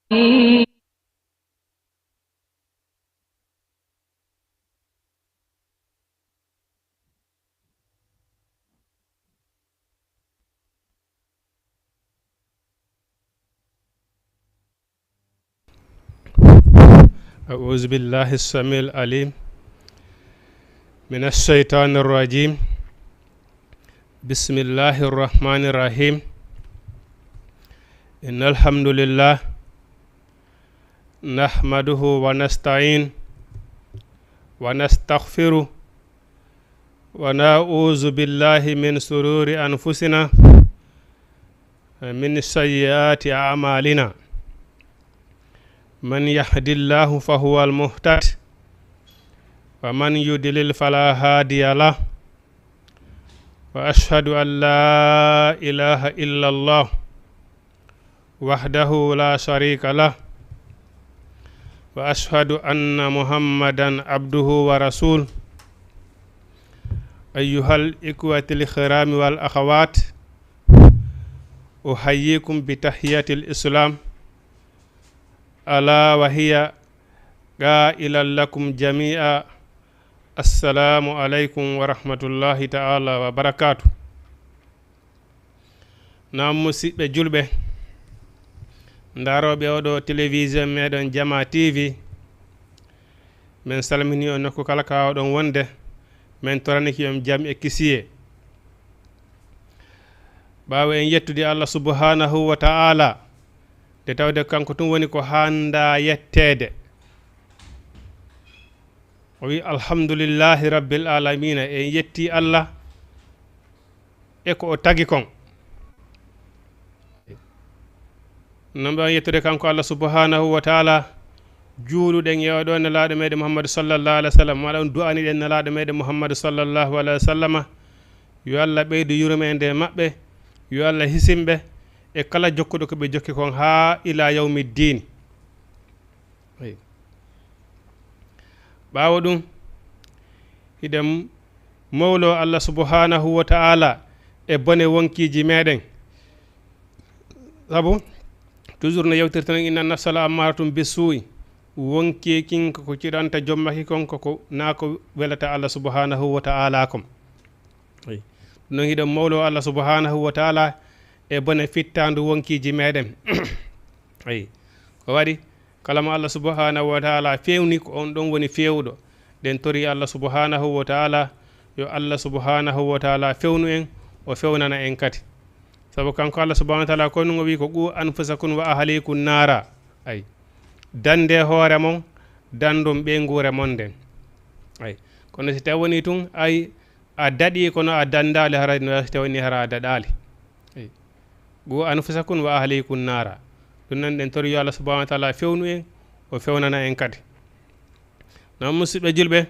أعوذ بالله السميع العليم من الشيطان الرجيم بسم الله الرحمن الرحيم إن الحمد لله نحمده ونستعين ونستغفره ونعوذ بالله من شرور أنفسنا من سيئات أعمالنا من يهد الله فهو المهتد ومن يضلل فلا هادي له وأشهد أن لا إله إلا الله وحده لا شريك له وأشهد أن محمدا عبده ورسوله أيها الإخوة الكرام والأخوات أحييكم بتحية الإسلام ألا وهي قائلا لكم جميعا السلام عليكم ورحمة الله تعالى وبركاته. نعم مسيبة جلبة ndaro be odo television medon Jama TV men salmini on nokku kala ka odon wonde men toraniki yom jam e kisiye bawo en yettude Allah subhanahu wa ta'ala de tawde kanko tum woni ko handa yettede o wi alhamdulillahi rabbil alamin en yetti Allah e ko o tagi kon namba yettude kanko Allah subhanahu wa ta'ala juuluden e oɗo nelaɗo meɗen Muhammad sallallahu alaihi wasallam wala on du'ani den nelaɗo meɗen Muhammad sallallahu alaihi wasallam yo Allah ɓeydu yurmede mabɓe yo Allah hisimɓe e kala jokkuɗo ko ɓe jokki kon ha ila yawmiddin ɓawo ɗum hiɗen mawlo Allah subhanahu wa ta'ala e bone wonkiji meɗen sabu toujours no yewtirtan inna nafsala amaratum bisu'i wonki kinko ko ciranta jommaki kon ko na ko welata Allah subhanahu wa ta'ala kom no hiɗen mawlo Allah subhanahu wa ta'ala e bone fittandu wonkiji meɗen ay ko waɗi kala mo Allah subhanahu wa ta'ala fewni ko on ɗon woni fewɗo den tori Allah subhanahu wa ta'ala yo Allah subhanahu wa ta'ala fewnu en o fewnana en kati sabu kanko Allah subhanahu wa ta'ala ko no wi ko qu anfusakum wa ahlikum nara ay dande hoore mon dandum ɓe nguure mon den ay kono si tawoni tun ay a daɗi kono a dandali hara no si tawoni hara a daɗali ay qu anfusakum wa ahlikum nara ɗum nan ɗen tori yo Allah subhanahu wa ta'ala fewnu en o fewnana en kadi non musidɓe julɓe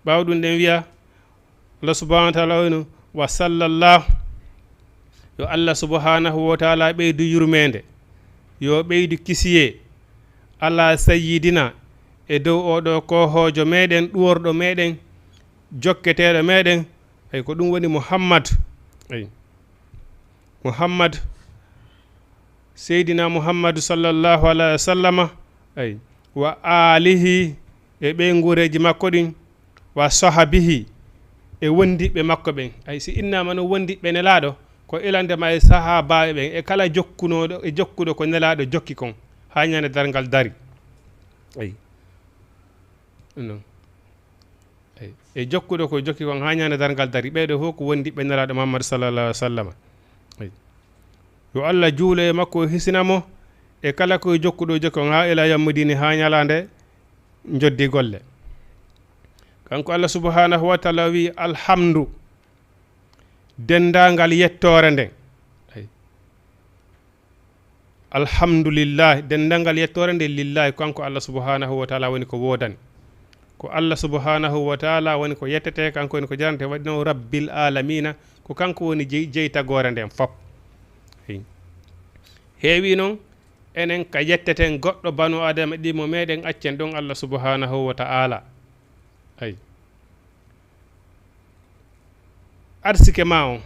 ɓaw ɗum ɗen wiya Allah subhanahu wa ta'ala wayno wa sallallahu yo Allah subhanahu wa ta'ala ɓeydu yurmede yo ɓeydu kisiye ala sayyidina e dow oɗo kohojo meɗen ɗuworɗo meɗen jokketeɗo meɗen ay ko ɗum woni Muhammad ay Muhammad seydina Muhammadu sallallahu alaihi wasallam ay wa alihi e ɓe ngureji makko ɗin wa sahabihi e wondiɓe makko ɓen ay si innama no wondiɓe nelaɗo ko ilandema e sahabaɓe ɓen e kala jokkunoɗo e jokkuɗo ko nelaɗo jokki kon ha ñande dargal dari ay non ay e jokkuɗo ko jokki kon ha ñande dargal dari ɓeɗo fof ko wondiɓe nelaɗo Muhammad sallallahu alaihi wasallam ay yo Allah juulo e makko hisinamo e kala ko jokkuɗo jokki kon ha ila yammudini ha ñalande joddi golle kanko Allah subhanahu wa ta'ala wi alhamdu dendangal yettore nden ay alhamdulillah dendangal yettore nde lillahi kanko Allah subhanahu wa ta'ala woni ko wodani ko Allah subhanahu wa ta'ala woni ko yettete kanko woni ko jarante waɗino rabbil alamina ko kanko woni jeytagore nden fop heewi noon enen ka yetteten goɗɗo banu adama ɗimo meɗen accen ɗon Allah subhanahu wa ta'ala ay arsike ma on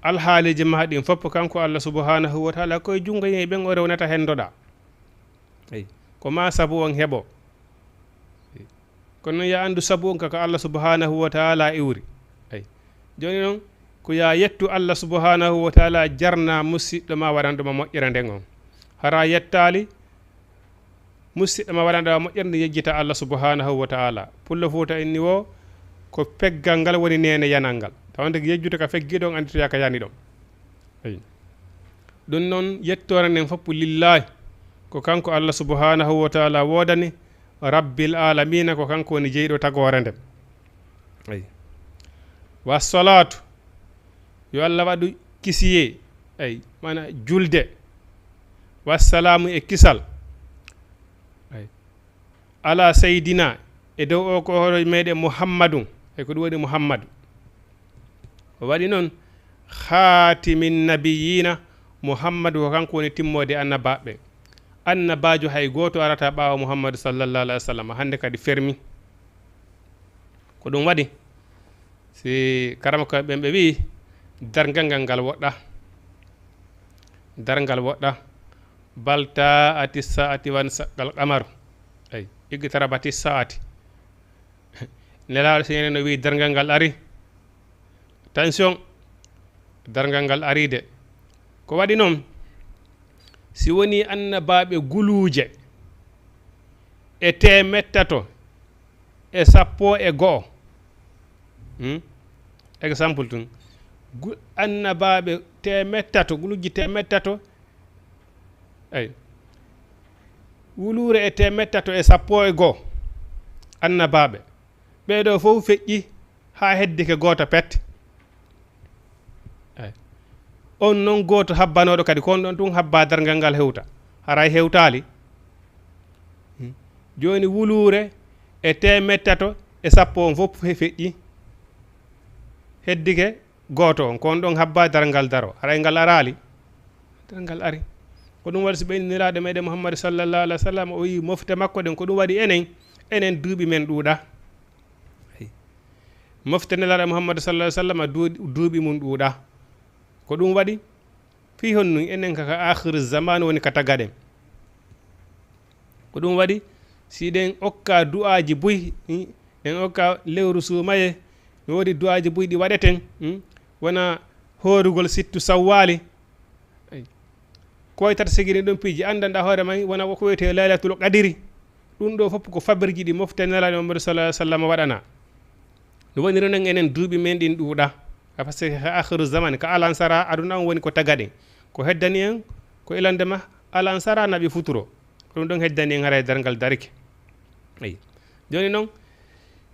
alhaaliji ma ɗin fopp kanko Allah subhanahu wa ta'ala koye jungo yeyi ɓen o rewnata hen doɗa ay ko ma sabu on heɓo kono ya andu sabu on kaka Allah subhanahu wa ta'ala iwri ay joni noon ko ya yettu Allah subhanahu wa ta'ala jarna musidɗo ma waɗanɗoma moƴƴere nden on hara yettali musidɗo ma waɗanɗoma moƴƴere nde yejjita Allah subhanahu wa ta'ala pullo Fuuta inni wo ko peggal ngal woni nene yanal ngal tawde yejjude ka feggiɗon anditoya ka yani ɗon ay ɗum noon yettore nden fopp lillahi ko kanko Allah subhanahu wa ta'ala wodani rabbil alamina ko kanko woni jeyɗo tagore nden ay wassalatu yo Allah waɗu kisiye ay mana julde wassalamu e kisal ay ala seydina e dow o ko horo meɗen muhammadum e ko ɗum waɗi muhammadu o waɗi noon khatimin nabiyina muhammadu ko kanko woni timmode annabaɓe annabajo hay goto arata ɓawa muhammadu sallallahu alaihi wasallam hande kadi fermi ko ɗum waɗi si karama ko ɓen ɓe wi dargal ngal woɗɗa dargal woɗɗa balta ati saati wan saqqal qamaru ay iggitara bati saati nelaɗo sene no wi dargal ngal ari attention dargal ngal ari de ko waɗi noon si woni annabaɓe guluje e temettato e sappo e go'o exemple tun annabaɓe temettato guluji temettato ay wulure e temettato e sappo e go'o annabaɓe ɓeɗo fof feƴƴi ha heddike goto pette ay on noon goto habbanoɗo kadi kon ɗon tun habba dargal ngal hewta haray hewtali joni wulure e temettato e sappo on fof feƴƴi heddike goto on kon ɗon habba dargal daro haray ngal arali dargal ari ko ɗum waɗi so ɓeyni niraɗo meɗen Muhammad sallallahu alaihi wasallam o wi mofte makko ɗen ko ɗum waɗi enen duuɓi men ɗuuɗa mofte nelaɗo Muhammad sallallahu alaihi wasallam duuɓi mum ɗuuɗa ko ɗum waɗi fi honnu enen kaka akhiru zaman woni ka tagaɗen ko ɗum waɗi si ɗen okka du'aji buy en okka lewru suumaye mi woodi du'aji buy ɗi waɗeten wona horugol sittu sawwali koytata sigiri ɗum piiji andanɗa hoore may wona ko wiyete laylatul qadiri ɗum ɗo fof ko fabirji ɗi mofte nelaɗo Muhammad sallallahu alaihi wasallam waɗana no woniri noon enen duuɓi men ɗin ɗuuɗa par ce que akhiru zaman ka alansara aduna on woni ko tagaɗen ko heddani en ko ilandema alansara naɓi futuro ɗum ɗon heddani en haray dargal darike ayi joni noon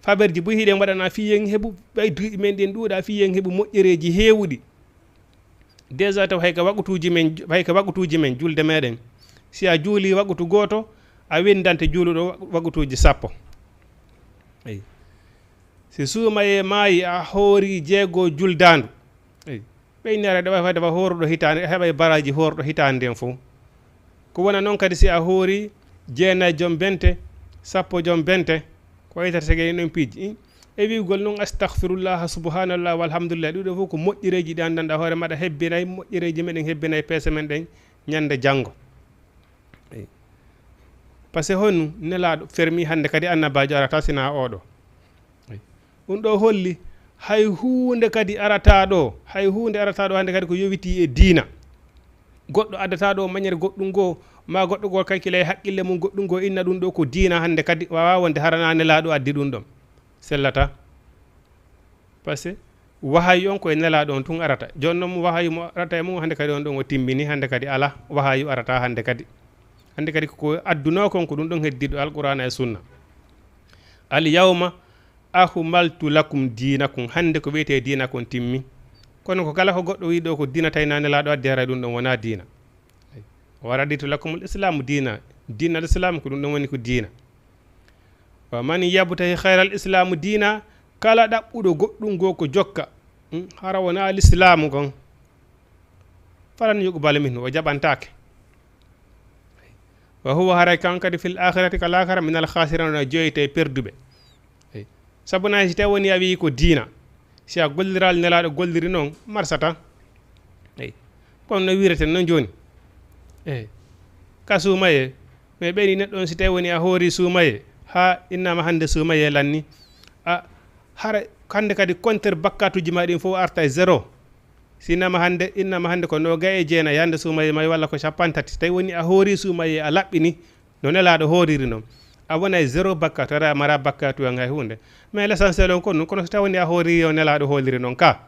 faberji boy hiɗen waɗana fiyen heeɓu ɓay duuɓi men ɗin ɗuuɗa fiyen heeɓu moƴƴereji heewɗi déjà taw hayka wagutuji men julde meɗen si a juuli wagutu goto a windante juuluɗo wagutuji sappo ayi si suumaye maayi a hoori jeego juldandu eyi ɓeynere ɗo fayde wa horuɗo hitande heɓa baraji horuɗo hitande nden fof ko wona noon kadi si a hoori jeenayi joom bente sappo joom bente ko waytata segeni ɗon piiji e wiigol noon astahfirullah subhanallah walhamdulillah ɗuɗo fof ko moƴƴireji ɗi andanɗa hoore maɗa hebbinayi moƴƴireji meɗen hebbinayi peese men ɗen ñande janggo eyi par ce que honnu nelaɗo fermi hande kadi annabajo arata sina oɗo ɗum ɗo holli hay hunde kadi arata ɗo hande kadi ko yowiti e diina goɗɗo addata ɗo mañere goɗɗum go ma goɗɗo go kankila e haqqille mum goɗɗum go inna ɗum ɗo ko diina hande kadi wawa wonde harana nelaɗo addi ɗum ɗon sellata par ce que wahayi on koye nelaɗo on tun arata joni noon wahayi mo arata e mum hande kadi on ɗon o timmini hande kadi ala wahayi arata hande kadi ko adduno kon ko ɗum ɗon heddiɗo alqur'ana e sunna al yawma ahmaltu lakum dinakum hande ko wiyete dina kon timmi kono ko kala ko goɗɗo wi ɗo ko dina tayna nelaɗo addi haray ɗum ɗon wona dina wa raditu lakumul islamu dina al islam ko ɗum ɗon woni ko dina wa man yabtahi khayral islamu dina kala ɗaɓɓuɗo goɗɗum go ko jokka hara wona l'islamu gon falan yuqbal minhu o jaɓantake wa huwa haray kan kadi fil akhirati kal akhira min al khasirina joyte perduɓe sabuna si tawi woni a wi ko diina si a golliral nelaɗo golliri noon marsata eyi kono no wireten noon joni eyi kasuma e mais ɓeni neɗɗo on si tawi woni a hoori suumaye ha innama hande suumaye lanni a hara hande kadi compteur bakkatuji ma ɗin fof arta e 0 sinama hande innama hande ko 29 hande suumaye may walla ko 30 tawi woni a hoori suumaye a laɓɓini no nelaɗo hooriri noon a wona e 0 bakkatu ara mara bakkatu en hay hunde mais l'essentiel on ko noon kono so tawi woni a hooriri o nelaɗo hooliri noon ka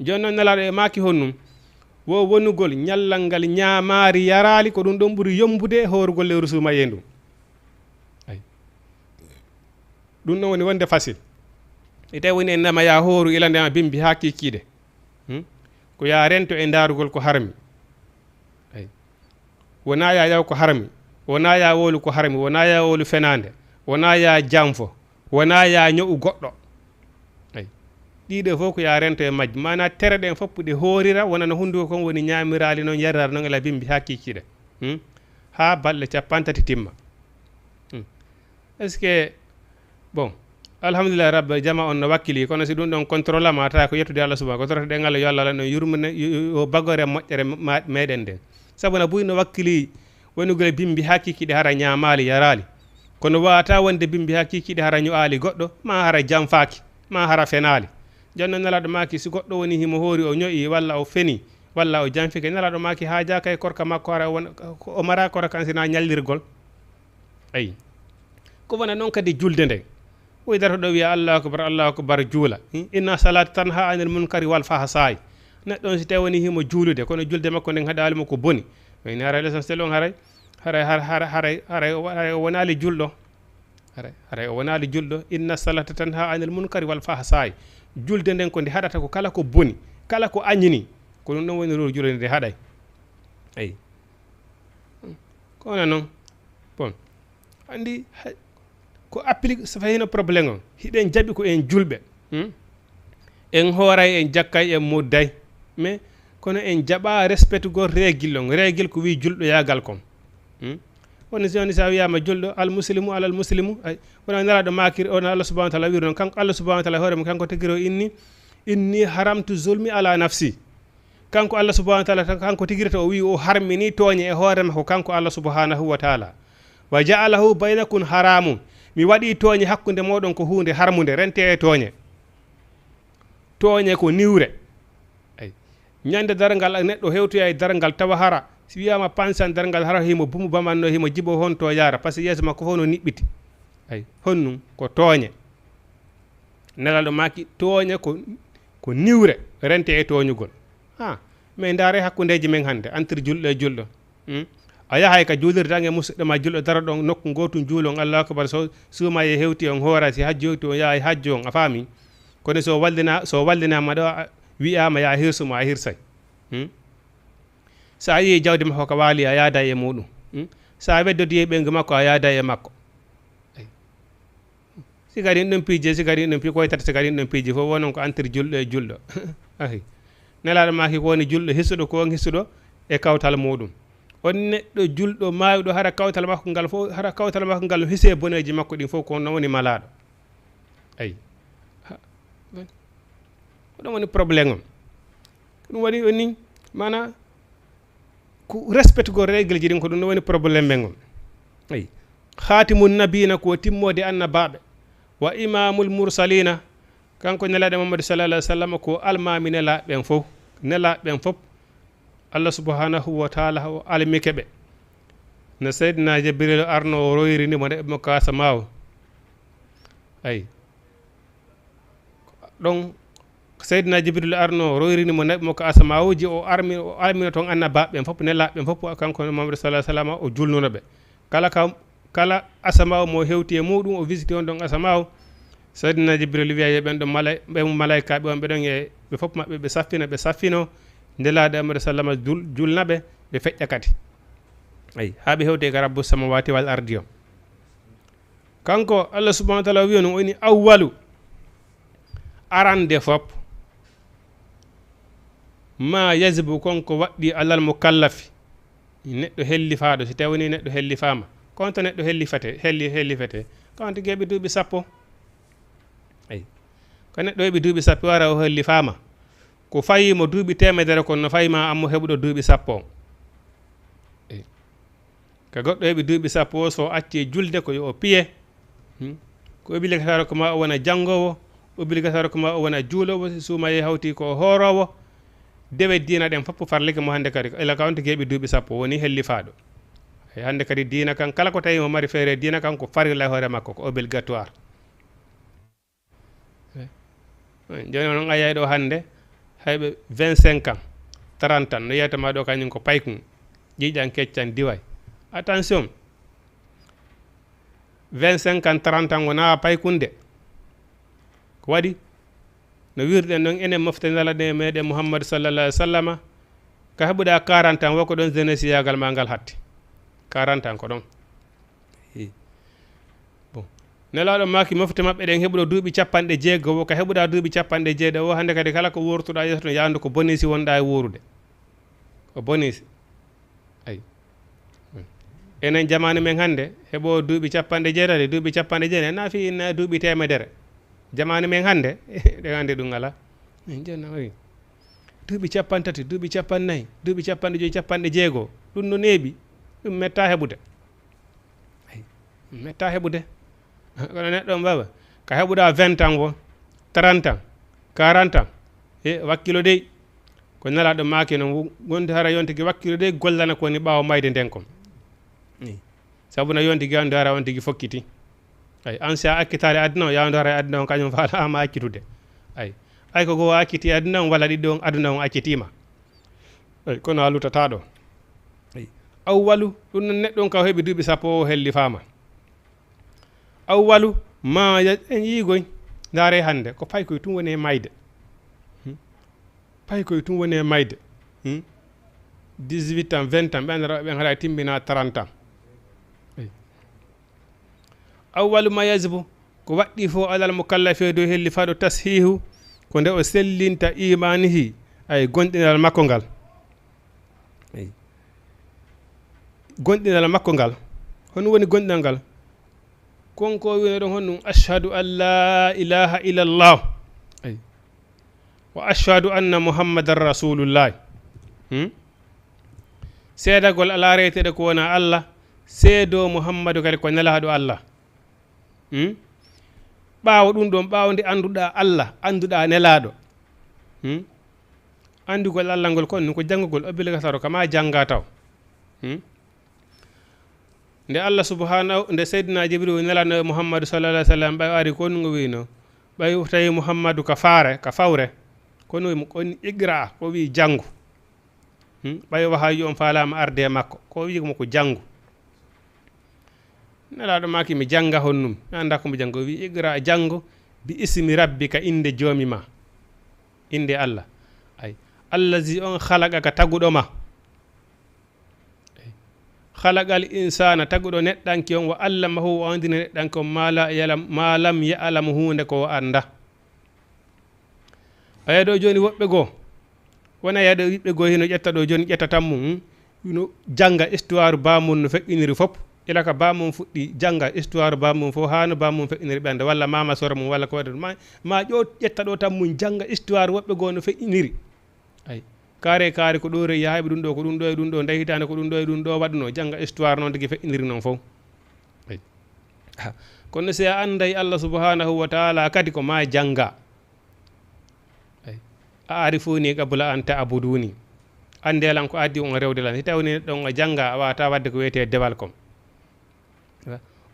joni noon nelaɗo e maki honnum wo wonugol ñallal ngal ñaamaari yaraali ko ɗum ɗon ɓuri yombude e hoorugol lewru suumaye ndu ay ɗum ɗon woni wonde facile e tawi woni en nama ya hooru ilandema bimbi ha kikkiɗe ko ya rento e darugol ko harmi ay wona ya yaw ko harmi wona ya wolu ko harmi wona ya wolu fenande wona ya jamfo wona ya ño'u goɗɗo ay ɗiɗo fof ko ya rento e majji mana tere ɗen fof ɗe hoorira wona no hunduko kon woni ñamirali noon yarrara noon ela bimbi ha kikkiɗe ha balɗe 30 timma est ce que bon alhamdulillah rabbi jama on no wakkili kono si ɗum ɗon contrôle ma ta ko yettude Allah subhanahu ko torata ɗen Allah yo Allah no yurmine o bagore moƴƴere meɗen nden sabu na buy no wakkili wonugol bimbi ha kikkiɗe hara ñamali yarali kono wawata wonde bimbi ha kikkiɗe hara ño'ali goɗɗo ma hara jamfaki ma hara fenali jonnon nelaɗo maki si goɗɗo woni himo hoori o ño'i walla o feni walla o janfike nelaɗo maki haaja kay korka makko hara o mara korka sina ñallirgol ayi ko wona noon kadi julde nden ويدرو دو ويا الله أكبر جولا إن صلاة تنهى عن المنكر والفحشاء neɗɗo si tawani himo juulude kono julde makko nden haɗalimo ko boni wayni haray l'essentiel on haray wonali julɗo haray o wonali julɗo inna salata tanha anil munkari wal fahsai julde nden ko nde haɗata ko kala ko boni kala ko añini ko ɗum ɗon woni ro julde nde haɗay ayi kono noon bon andi ko applique so fayino probléme on hiɗen jaɓi ko en julɓe en hooray en jakkay en modday mais kono en jaɓa respecte gol règle on règle ko wi julɗo yagal kon woni so wiyama julɗo al muslimu alal muslimu ay wona nelaɗo makir on Allah subhanahu wa ta'ala wi non kanko Allah subhanahu wa ta'ala hoore mo kanko tigiro inni haramtu zulmi ala nafsi kanko Allah subhanahu wa ta'ala kanko tigirta o wi o harmini tooñe e hoore makko kanko Allah subhanahu wa ta'ala wa ja'alahu baynakum haramun mi waɗi tooñe hakkunde moɗon ko hunde harmude rente e tooñe ko niwre ay ñande dargal neɗɗo hewtoya e dargal tawa hara si wiyama pansan dargal hara himo bumu bamanno himo jibo hon to yara par ce que yeeso makko fof no niɓɓiti ay honnum ko tooñe nelaɗo maki tooñe ko niwre rente e tooñugol mais ndaare hakkundeji men hande entre julɗo e julɗo a yahay ka juulirde e musidɗo ma julɗo dara ɗon nokku gotum juulon Allahu akbar so suuma e hewti on hoora si hajji hewti on yaha e hajji on a faami kono so wallinama ɗo wiyama ya hirsuma a hirsay sa yi jawdi makko ko waali a yaada e muɗum sa weddodi e ɓengu makko a yaada e makko sigari ɗum piije sigari ɗum pi koytata sigari ɗum piiji fof wonon ko entre julɗo e julɗo ayi nelaɗo maki ko woni julɗo hisuɗo ko hisuɗo e kawtal muɗum on neɗɗo julɗo mawiɗo hara kawtal makko ngal fof hara kawtal makko ngal hise boneji makko ɗin fof ko non woni malaɗo ayi ko ɗum woni probléme on ɗum waɗi on ni mana ko respecte go règle ji ɗin ko ɗum woni probléme men on ayi khatimun nabina ko timmode annabaɓe wa imamul mursalina kanko nelaɗo Muhammad sallallahu alaihi wasallam ko almami nelaɓen fof nelaɓen fof Allah subhanahu wa ta'ala o almike ɓe no seydina Jibril arno o royrini mo neɓe mo kasa mawo ayi ɗon seydina Jibril arno o royrini mo neɓe mo ko asamawuji o almino toon annabaɓen fof nelaɓen fof kanko Muhammad sallallahu alaihi wasallam o julnuno ɓe kala asamaw mo hewti e muɗum o visité on ɗon asamaw seydina Jibril wiya ɓen ɗo malaikaɓe on ɓeɗon ɓe fof maɓɓe ɓe saffino ndelaɗo Muhammad sallallahu alaihi wasallam julnaɓe ɓe feƴƴa kadi ayi ha ɓe hewde ga rabbu samawati wal ardi o kanko Allah subhanahu wa ta'ala wi on woni awwalu arande fop ma yajibu konko waɗɗi alal mukallafi neɗɗo hellifaɗo si tawni neɗɗo hellifama konto neɗɗo hellifete konto geɓe duuɓi 10 ayi ko neɗɗo heɓi duuɓi 10 wara o hellifama ko fayimo duuɓi 100 kono no fayima ammo heɓuɗo duuɓi 10 on ka goɗɗo heɓi duuɓi sappo o so acci julde ko yo o piye ko obligatoire ko ma o wona janngowo obligatoire ko ma o wona juulowo si suuma ye hawti ko hoorowo dewe diina ɗen fof farlike mo hannde kadi ila ka on tigi heɓi duuɓi sappo woni hellifaɗo e hannde kadi diina kan kala ko tawi mo mari feere diina kan ko farilla e hoore makko ko obligatoire joni noon a yeyɗo hannde hayɓe 25 ans 30 ans no yeytama ɗo kañum ko paykum ƴiƴan keccan diway attention 25 ans 30 ans wona paykunde ko waɗi no wirɗen ɗon enen mofte nalaɗe meɗen mouhammadou sallallah alih w sallama ka heɓuɗa 40 ans woko ɗon jeunesse yagal ma ngal hatti 40 ans ko ɗon bon nelaɗo maki mofte maɓɓe ɗen heɓuɗo duuɓi 50 ka heɓuɗa duuɓi 50 o hannde kadi kala ko wurtuɗa yeeso to yandu ko bonisi wonɗa e wuurude ko bonisi ayi enen jamanu men hannde heɓo duuɓi 90 duuɓi 90 na fi inna duuɓi temedere jamanu men hannde ɗe hannde ɗum ala joni duuɓi 30 duuɓi 40 duuɓi 50 50 ɗum no neeɓi ɗum metta heɓude metta heɓude kono neɗɗo baba ka heɓuɗa 20 ans wo 30 ans 40 ans e wakkilo dey ko nelaɗo maaki no gondi hara yontigi wakkilo dey gollana koni ɓaawo mayde nden kon sabu no yontigi yawde hara on tigi fokkiti ay ancien akkitare aduna o yawde hara aduna on kañum falama akkitude ay ko go akkiti aduna on walla ɗiɗɗo on aduna on accitima ay kono a lutata ɗo awwalu ɗum non neɗɗo on ka heɓi duuɓi sappo o helli fama awwalu ma en yiigoy ndaare hannde ko pay koye tum woni e mayde pay koye tum woni e mayde 18 ans 20 ans ɓe andata ɓen haɗa timmina 30 ans awwalu ma yajbu ko waɗɗi fof alal mo kallafe dow helli faɗo tashihu ko nde o sellinta imanihi ay gonɗinal makko ngal gonɗinal makko ngal hono woni gonɗinal ngal konko wino ɗon honɗum ashhadu an la ilaha illallah wa ashhadu anna muhammadan rasulullah seedagol ala reteɗe ko wona allah seedo muhammadu kadi ko nelaɗo allah ɓaawo ɗum ɗon ɓaawo nde annduɗa allah annduɗa nelaɗo andugol allah ngol kon ko janngugol obligatoire kama jannga taw nde allah subhanahu nde seydina jibril nelano muhammadou sallallah alih w sallam ɓay ari ko ngo wino ɓay tawi muhammadou ka faare ka fawre kono wimo on igra ko wi janngu ɓay wahayi on falama arde e makko ko wi mo ko janngu nelaɗo maki mi jannga honnum mi anda komo janngo wi igra janngo bi ismi rabbika inde joomi ma inde allah ay allazi on halaqa ka taguɗoma halaqal insana taguɗo neɗɗanki on wa allamahu o andina neɗɗanki on ma lam ya'lam hunde ko anda aya ɗo joni woɓɓe goo wona yaɗo yiɓɓe goo hino ƴetta ɗo joni ƴettatan mum no janga histoire bamum no feƴƴiniri fof ila ka bamum fuɗɗi janga histoire bamum fof ha no bamum feƴƴiniri ɓende walla mama sora mum walla ko waɗi ma ƴo ƴetta ɗo tan mum janga histoire woɓɓe goo no feƴƴiniri ay kaare ko ɗo reyi hayɓe ɗum ɗo ko ɗum ɗo e ɗum ɗo nde hitande ko ɗum ɗo e ɗum ɗo waɗno janga histoire noon tigi feƴƴiniri noon fof kono si a anday allah subhanahu wa taala kadi ko ma janga a arifuni qabla an ta'buduni andelan ko addi on rewde lan si tawni ɗon a janga a wawata wadde ko wiyete dewal kom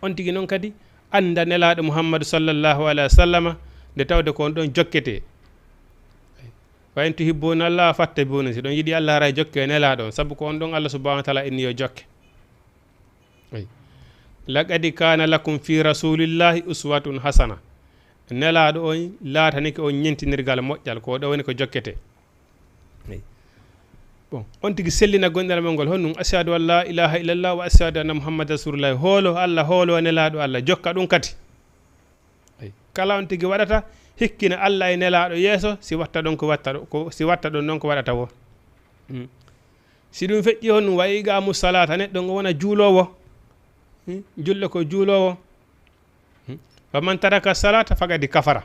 on tigi noon kadi anda nelaɗo muhammadou sallllahu alayhi wa sallama nde tawde ko on ɗon jokkete wa in tuhibbuna allah fattabuni si ɗon yiiɗi allah ara jokke nelaɗo on saabu ko on ɗon allah subhanahu wa taala inni yo jokke laqad kana lakum fi rasulillahi uswatun hasana nelaɗo on laataniki on ñentinirgal moƴƴal ko ɗo woni ko jokkete bon on tigi sellina gonɗal mel ngol honɗum ashhadu an la ilaha illallah wa ashhadu anna muhammadan rasulullah hoolo allah hoolo nelaɗo allah jokka ɗum kadi kala on tigi waɗata hikkina allah e nelaɗo yeeso si watta ɗon ko watta ɗo si watta ɗon noon ko waɗata wo si ɗum feƴƴi honɗum wa iqamu salata neɗɗo ngo wona juulowo julle ko juulowo faman taraka salata fagadi kafara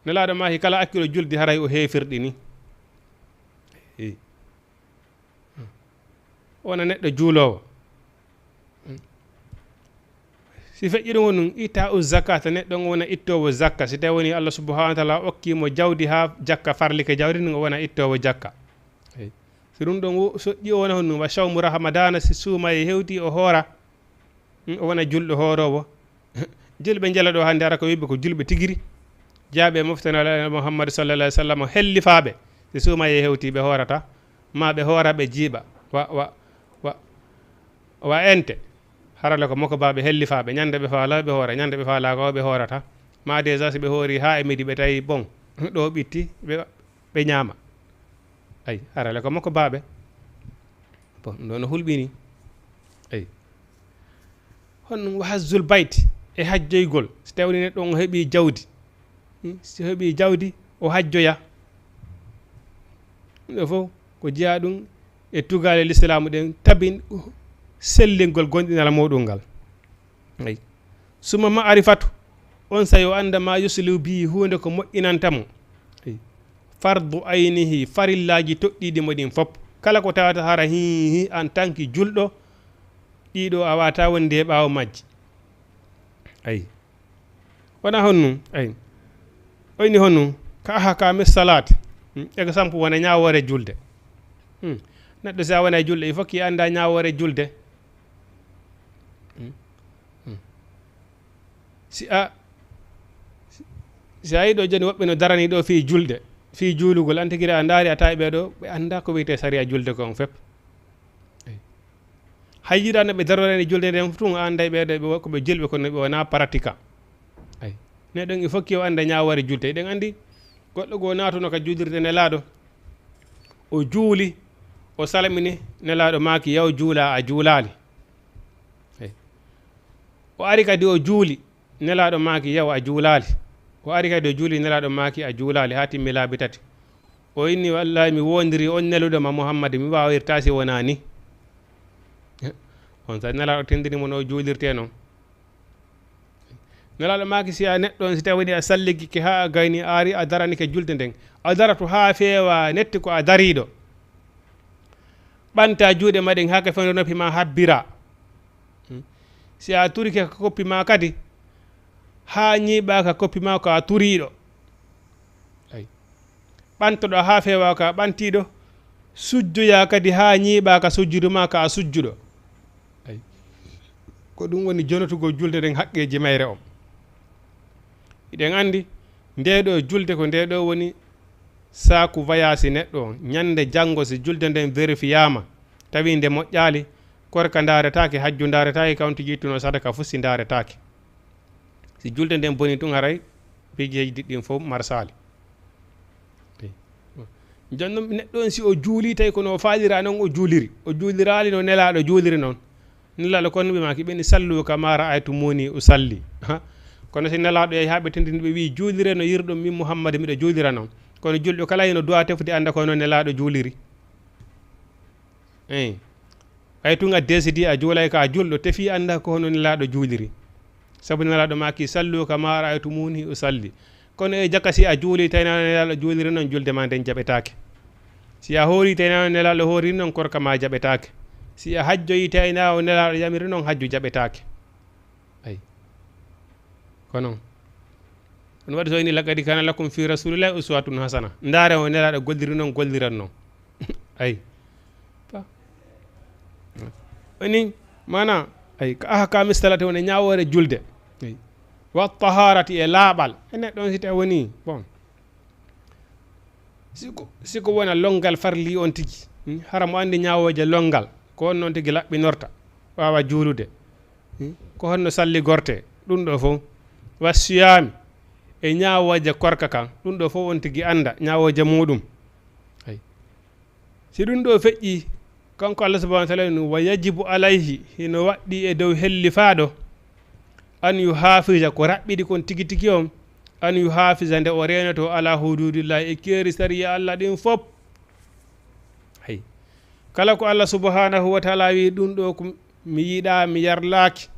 nelaɗo maki kala hakkilo julde haray o heefirɗi ni wona neɗɗo juulowo si feƴƴiɗo ngo nun ita u zakata neɗɗo ngo wona ittowo zakka si tawi woni Allah subhanahu wa taala okkimo jawdi ha jakka farlike jawdi ngo wona ittowo jakka si ɗum ɗon soƴƴi o wona honno wa sawmu ramadana si suuma e hewti o hoora o wona julɗo hoorowo julɓe jala ɗo hannde ara ko wiɓe ko julɓe tigiri jaaɓe moftanala Muhammad sallallahu alaihi wasallam hellifaɓe si suuma e hewti ɓe hoorata ma ɓe hoora ɓe jiiɓa wa ente harala ko makko baɓe hellifaɓe ñande ɓe faala ɓe hoora ñande ɓe faala ko ɓe hoorata ma déjà si ɓe hoori ha e midi ɓe tawi bon ɗo ɓitti ɓe ñaama ay harala ko makko baɓe bon ɗo no hulɓini ay honɗum hazzul bayt e hajjoygol so tawni neɗɗo on heeɓi jawdi so heeɓi jawdi o hajjoya ɗo fof ko jeeya ɗum e tugale l'islamu ɗen tabin sellingol gonɗinal muɗum ngal ay suma ma arifatu on sa yo anda ma yuslihu bi hunde ko moƴƴinantamo ay fardu aynihi farillaji toɗɗiɗi moɗin fof kala ko tawata hara hi en tant que julɗo ɗiɗo a wata wonde e ɓawo majji ay wona honnum ay oyni honnum ka aha ka missalate exemple wona ñawore julde neɗɗo sa wona julde il faut ki anda ñawore julde si a yiɗo joni woɓɓe no darani ɗo fi julde fi juulugol an tigui a daari a tawi ɓeɗo ɓe anda ko wiyete saria julde ko on fep hay yiɗano ɓe darorani julde nden tun a anda ɓeɗo koɓe julɓe kono ɓe wona pratique ay neɗɗon il faut ki o anda ñawore julde eɗen andi goɗɗo go natuno ka juulirde nelaɗo o juuli o salmini nelaɗo maki yaw juula a juulali o ari kadi o juuli nelaɗo maki yaw a juulali o ari kadi o juuli nelaɗo maki a juulali ha timmi laabi tati o inni wallahi mi wondiri on neluɗo ma Muhammad mi wawirta si wona ni on sa nelaɗo tendirimo no juulirte noon nelaɗo maki si a neɗɗo on si tawi a salligike ha a gayni a ari a daranike julde nden a daratu ha feewa netti ko a dariɗo ɓanta juuɗe maɗen haka fewno noppi ma habbira si a turike ka koppi ma kadi ha ñiiɓaka koppi ma ko a turiɗo ay ɓantoɗo ha feewa ka ɓantiɗo sujjoya kadi ha ñiiɓaka sujjudu ma ka a sujjuɗo ay ko ɗum woni jonotugo julde nden haqqeji mayre o iɗen andi ndeɗo julde ko ndeɗo woni saku vayasi neɗɗo ñande janggo si julde nden vérifiyama tawi nde moƴƴali korka daretake hajju daretake kawti jittuno sadaka fussi daretake si julde nden boni tun haray pijeji ɗiɗɗin fof marsali jonnon neɗɗo on si o juuli tawi kono o faalira noon o juulirali no nelaɗo juuliri noon nelaɗo kono ɓe maki ɓeni sallu kama ra'aytu muni usalli kono si nelaɗo yeehi ha ɓe tendini ɓe wi juulire no yirɗum min Muhammad miɗo juulira noon kono julɗo kala heno duwa tefde anda kono nelaɗo juuliri ay tun a décidi a juulay ka julɗo tefi anda ko hono nelaɗo juuliri saabu nelaɗo maki sallu kama ra'aytu muni usalli kono e jakka si a juuli taynano nelaɗo juuliri noon julde ma nden jaɓetake si a hoori taynano nelaɗo hooriri noon korka ma jaɓetake si a hajjoyi taynawo nelaɗo yamiri noon hajju jaɓetake ay kono on waɗi so ini laqad kana lakum fi rasulillahi uswatun hasana ndaare o nelaɗo golliri noon golliran noon ay oni mana ay ka aha ka mistalate woni ñawore julde wa taharati e laaɓal e neɗɗo on si tawi woni bon siko wona longal farli on tigi hara mo andi ñawoje longal ko on noon tigi laɓɓinorta wawa juulude ko honno salli gorte ɗum ɗo fof wa siyami e ñawoje korka kan ɗum ɗo fof on tigi anda ñawoje muɗum ay si ɗum ɗo feƴƴi kanko Allah subhanahu wa ta'ala wa yajibu alayhi hino waɗɗi e dow hellifaɗo an yuhafija ko raɓɓiɗi kon tigi tigi on an yuhafija nde o renoto ala hududillahi e keeri sariya Allah ɗin fop hay kala ko Allah subhanahu wa ta'ala wi ɗum ɗo ko mi yiɗa mi yarlaki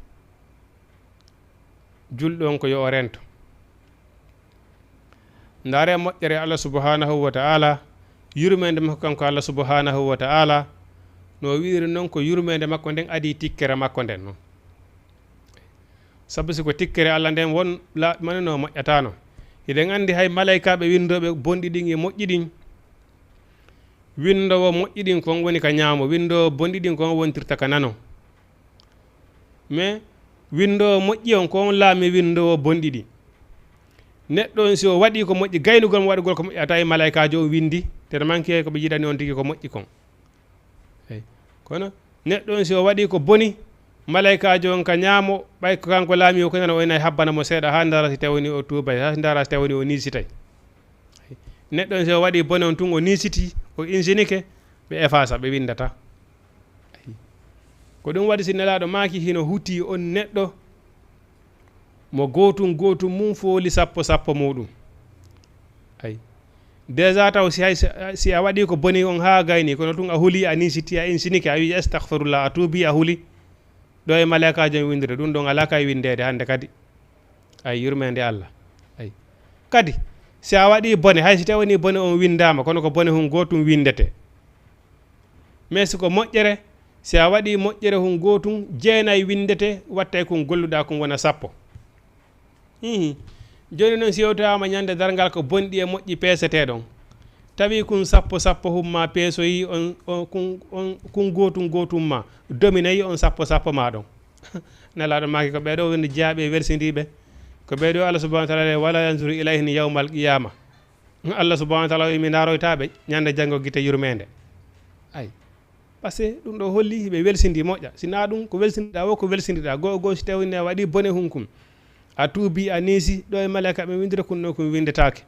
julɗon ko yo o rento ndaare moƴƴere Allah subhanahu wa ta'ala yurmede makko kanko Allah subhanahu wa ta'ala no wiiri noon ko yurmede makko nden adi tikkere makko nden noon sabu siko tikkere Allah nden won la maneno moƴƴatano eɗen andi hay malaikaɓe windoɓe bonɗi ɗin e moƴƴi ɗin windowo moƴƴi ɗin kon woni ka ñaamo windowo bonɗi ɗin kon wontirta ka nano mais windowo moƴƴi on kon laami windowo bonɗi ɗi neɗɗo on si o waɗi ko moƴƴi gaynugol mo waɗugol ko moƴƴi a tawi malaikajo o windi tene manque koɓe jiɗani on tigui ko moƴƴi kon eyi kono neɗɗo on si o waɗi ko boni malaikajo on ka ñaamo ɓay ko kanko laami o ko nana o ina habbana mo seeɗa ha dara si tawni o tuubay ha dara si tawni o nisitay neɗɗo on si o waɗi bone on tun o nisiti o insinike ɓe efasa ɓe windata ko ɗum waɗi si nelaɗo maaki hino huti on neɗɗo mo gotum gotum mum fooli sappo sappo muɗum ay déjà taw si a waɗi ko boni on ha gayni kono tun a huuli a nisiti a insinike a wi astahfirullah a tuubi a huuli ɗo e malaikajo windire ɗum ɗon ala kay windede hande kadi ay yurmede Allah ay kadi si a waɗi bone hay si tawani bone on windama kono ko bone hun gotum windete mais siko moƴƴere si a waɗi moƴƴere hun gotum jeenayi windete wattay kon golluɗa kon wona sappo joni noon si yewtama ñande dargal ko bonɗi e moƴƴi peeseteɗon tawi kun sappo sappo humma peesoyi kun gotum gotum ma dominayi on sappo sappo ma ɗon nelaɗo maki ko ɓeɗo woni jaaɓe welsidiɓe ko ɓeɗo Allah subahanahu wa taala wala yanzuru ilayhim yawmal qiyama Allah subahanahu wa taala mi daroytaɓe ñande janggo guite yurmede ay par ce que ɗum ɗo holli ɓe welsidi moƴƴa sina ɗum ko welsindiɗa wo ko welsindiɗa go si tawni a waɗi bone hunkum a tuubi a neesi ɗo e malaika ɓe windira kun ɗo kum windetake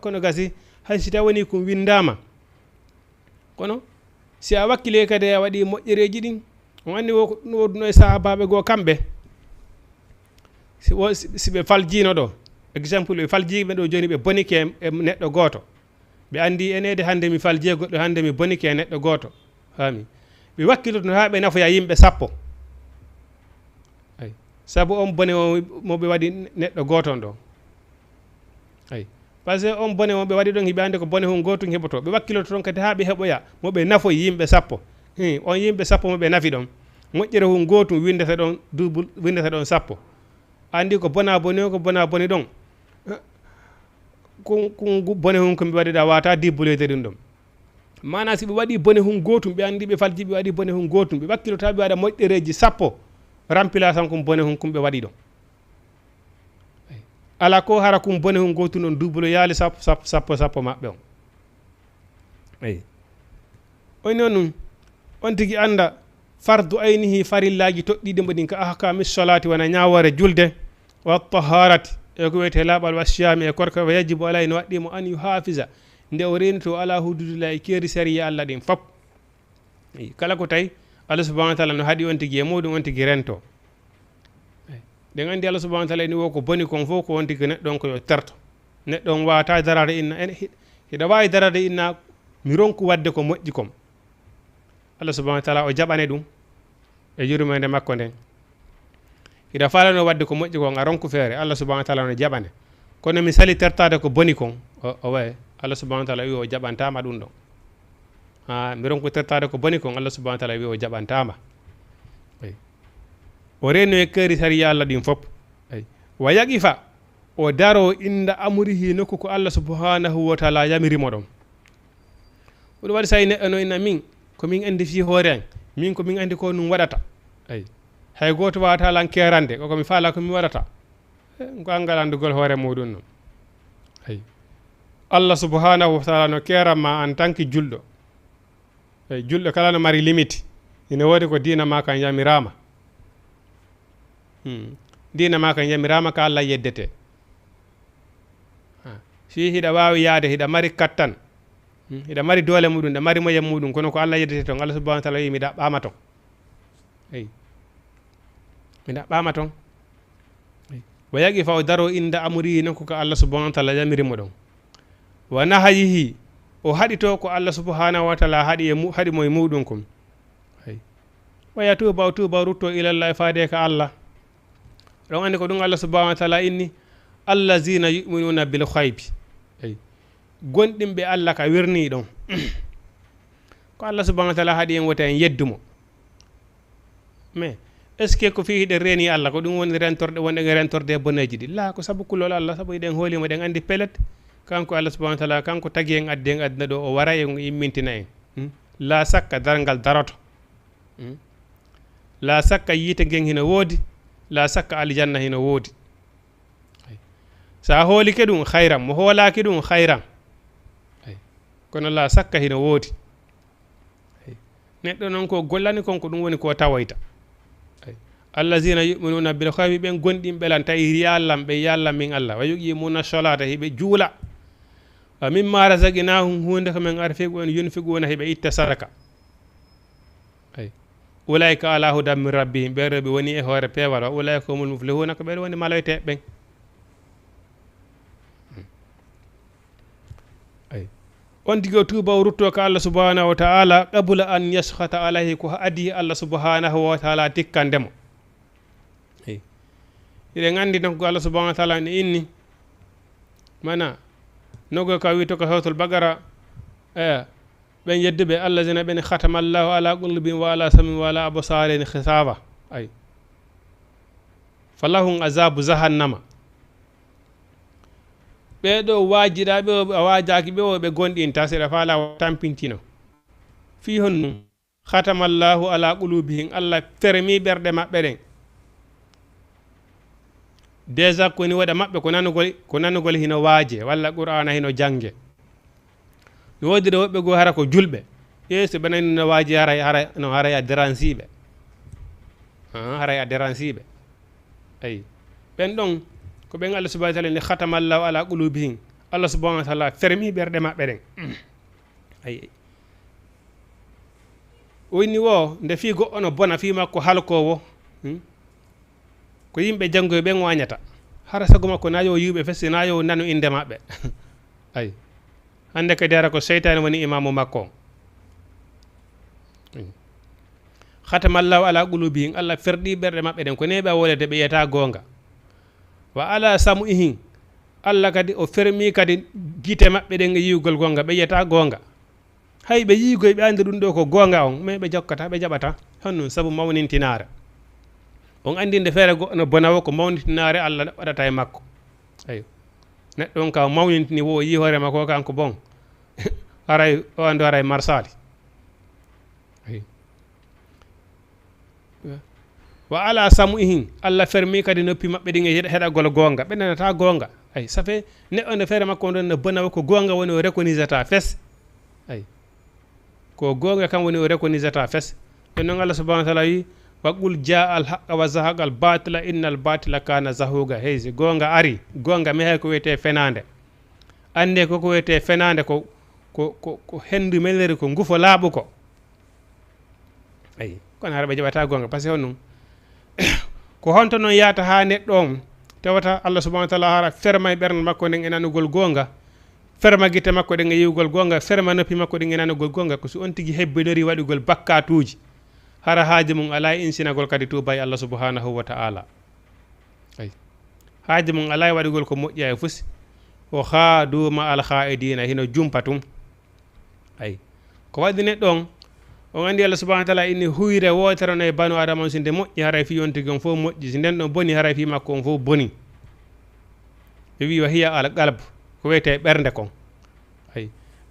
kono gasi hay si tawani kum windama kono si a wakkile kadi a waɗi moƴƴereji ɗin on anndi woduno e sahabaɓe goo kamɓe si ɓe faljino ɗo exemple ɓe faljiɓe ɗo joni ɓe bonike e neɗɗo goto ɓe andi enede hande mi falji goɗɗo hande mi bonike e neɗɗo goto fami ɓe wakkiloto ha ɓe nafoya yimɓe sappo ay saabu on bone o moɓe waɗi neɗɗo goton ɗo ay par ce que on bone moɓe waɗi ɗon hiɓe ande ko bone hon gotum heɓoto ɓe wakkiloto toon kadi ha ɓe heɓoya moɓe nafoy yimɓe sappo on yimɓe sappo moɓe nafi ɗon moƴƴere hon gotum windete ɗon double windete ɗon sappo andi ko bona boni o ko bona boni ɗon kon bone hon koɓe waɗiɗa wata dibboloyde ɗum ɗon mana si ɓe waɗi bone hon gotum ɓe andi ɓe falji ɓe waɗi bone hon gotum ɓe wakkilota ɓe waɗa moƴƴereji sappo rampila tan kum bone hon kum ɓe waɗi ɗon ala ko hara kum bone hon gotum ɗon double yaali sappo maɓɓe on eyi on noon on tigi anda fardu aynihi farillaji toɗɗiɗi mbaɗin ka ahkami solati wona ñawore julde wa taharati e ko wiyete laaɓal wassiyami e korka wa yajibu alay no waɗɗimo an yuhafisa nde o renito ala hududullahi e keeri sariya Allah ɗin fop kala ko tawi Allah subahanahu wa taala no haɗi on tigi e muɗum on tigi rento ɗen andi Allah subahanahu wa taala ni wo ko boni kon fof ko on tigi neɗɗon koyo terto neɗɗon wawata darade inna hiɗa wawi darade inna mi ronku wadde ko moƴƴi kom Allah subahanahu wa taala o jaɓane ɗum e yurmede makko nden hiɗa falano wadde ko moƴƴi kon a ronku feere Allah subahanahu wa taala no jaɓane kono mi sali tertade ko boni kon o waye Allah subahanahu wa taala wi o jaɓantama ɗum ɗon mi ronku tertade ko boni kon Allah subahanahu wa taala wi o jaɓantama o reno e keeri sariya Allah ɗin fop wa yaqifa o daro inda amurihi nokku ko Allah subhanahu wa taala yamirimo ɗon ɗum waɗi sayi neɗɗo no inna min komin andi fi hoore an min komin andi ko num waɗata hay goto wawata lan kerande koko mi faala komi waɗata ko angal andugol hoore muɗum noon Allah subhanahu wa taala no keranma en tant que julɗo julɗo kala no mari limite ine woodi ko dina ma kan yamirama dina ma kan yamirama ka Allah yeddete si hiɗa wawi yaade hiɗa mari kattan hiɗa mari doole muɗum ɗa mari moyen muɗum kono ko Allah yeddete toon Allah subahanahu wa taala wi mi ɗaɓɓama toon mi ɗaɓɓama toon wa yaqi faw daro inda amuri nokku ko Allah subahanahu wa taala yamirimo ɗon wa nahayihi o haɗito ko Allah subhanahu wa taala haɗimo e muɗum kom wa yatuba o tuba rutto ilallah faade ka Allah ɗon andi ko ɗum Allah subhanahu wa taala inni allazina yuminuna bil khaybi gonɗinɓe Allah ka wirni ɗon ko Allah subhanahu wa taala haɗi en wota en yeddumo mais est ce que ko fi hiɗen reeni Allah ko ɗum woni rentorde wonɗe rentorde e boneji ɗi la ko sabu kulol Allah sabu eɗen hoolima ɗen andi pelet kanko Allah subhanahu wa taala kanko tagi en addi en aduna ɗo o wara e immintina en la sakka dargal daroto la sakka yiite ngen hino woodi la sakka aljanna hino woodi sa hoolike ɗum hayram mo hoolaki ɗum hayram kono la sakka hino woodi neɗɗo noon ko gollani konko ɗum woni ko tawoyta allazina yuminuna bil khaybi ɓen gonɗin ɓelan tawi yallam ɓe yallam min Allah wa yuqimuna solata hiɓe juula wa mimma razaqnahum hunde ko men arfigu en yunfiguna hiɓe itta sadaka ulaika ala hudan min rabbihim ɓeɗo ɓe woni e hoore peewal wa ulaika humul muflihuna ko ɓeɗo woni maloyteɓe ɓen on tigi o tuuba o rutto ko Allah subhanahu wa ta'ala qabla an yaskhata alayhi ko adi Allah subhanahu wa ta'ala tikkandemo eɗen andi donc Allah subhanahu wa ta'ala ne inni mana nogo ka wito ko hawtul bagara ɓen yedduɓe allazina ɓen khatama Allahu ala qulubihim wa ala sam'ihim wa ala absarihim khisaba falahum azabu jahannama ɓeɗo waajiɗaɓe a waajaki ɓe o ɓe gonɗinta seɗa faala tampintino fi honnu khatamallahu ala qulubihim Allah fermi ɓerɗe maɓɓe ɗen déjà koni waɗa maɓɓe ko nanugol hino waaje walla qur'ana hino jange no woodi ɗo woɓɓe goo hara ko julɓe so ɓe nani no waaji haray a déransiɓe haray a déransiɓe ayi ɓen ɗon ko ɓen Allah subhanahu wa ta'ala ni khatamallahu ala qulubihim Allah subhanahu wa ta'ala fermi ɓerɗe maɓɓe ɗen ayi o inni wo nde fi goɗɗo no bona fi makko halkowo ko yimɓe janngoye ɓen wañata hara sago makko na yo yiwɓe festi na yo nanu inde maɓɓe ayi hande kadi hara ko seytane woni imamu makko khatamallahu ala qulubihim Allah ferɗi ɓerɗe maɓɓe ɗen ko neɓe wolede ɓe yiyata gonga wa ala sam'ihim Allah kadi o fermi kadi gite maɓɓe ɗen e yiwgol gonga ɓe yiyata gonga hay ɓe yiigoy ɓe andi ɗum ɗo ko gonga on mais ɓe jokkata ɓe jaɓata honnum sabu mawnintinare on andi nde feere goɗɗo no bonawo ko mawnintinare Allah waɗata e makko ayi neɗɗo on ka mawnintini wo o yi hoore makko kanko bon haray o andi haray marsali ayi wa ala sam'ihim Allah fermi kadi noppi maɓɓe ɗin e heɗagol gonga ɓe nanata gonga ay ça fait neɗɗo nde feere makko ɗon no bonawo ko gonga woni o reconnaissata fes ay ko gonga kam woni o reconnaissata fes ɗen noon Allah subhanahu wa ta'ala wi wa qul jaa al haqqa wa zahaqa al batila innal batila kana zahuga heysi gonga ari gonga mi hay ko wiyete fenande ande koko wiyete fenande ko hendu meleri ko ngufo laaɓu ko ayi kono hara ɓe jaɓata gonga par ce que honum ko honto noon yata ha neɗɗo on tewata Allah subhanahu wa ta'ala hara ferma e ɓernde makko nden e nanugol gonga ferma guite makko ɗen e yiwgol gonga ferma noppi makko ɗen e nanugol gonga ko so on tigui hebbinori waɗugol bakkatuji hara haaji mum ala e insinagol kadi tuuba e Allah subhanahu wa ta'ala ay haaji mum ala e waɗugol ko moƴƴa e fusi o haaduma al khaidina hino jumpa tum ay ko waɗi neɗɗo on andi Allah subhanahu wa ta'ala inni huyre wotere no e banu adama on sinde moƴƴi haray fi on tigi on fof moƴƴi si nden ɗon boni haray fi makko on fof boni ɓe wi wa hiya al qalb ko wiyete ɓernde kon ay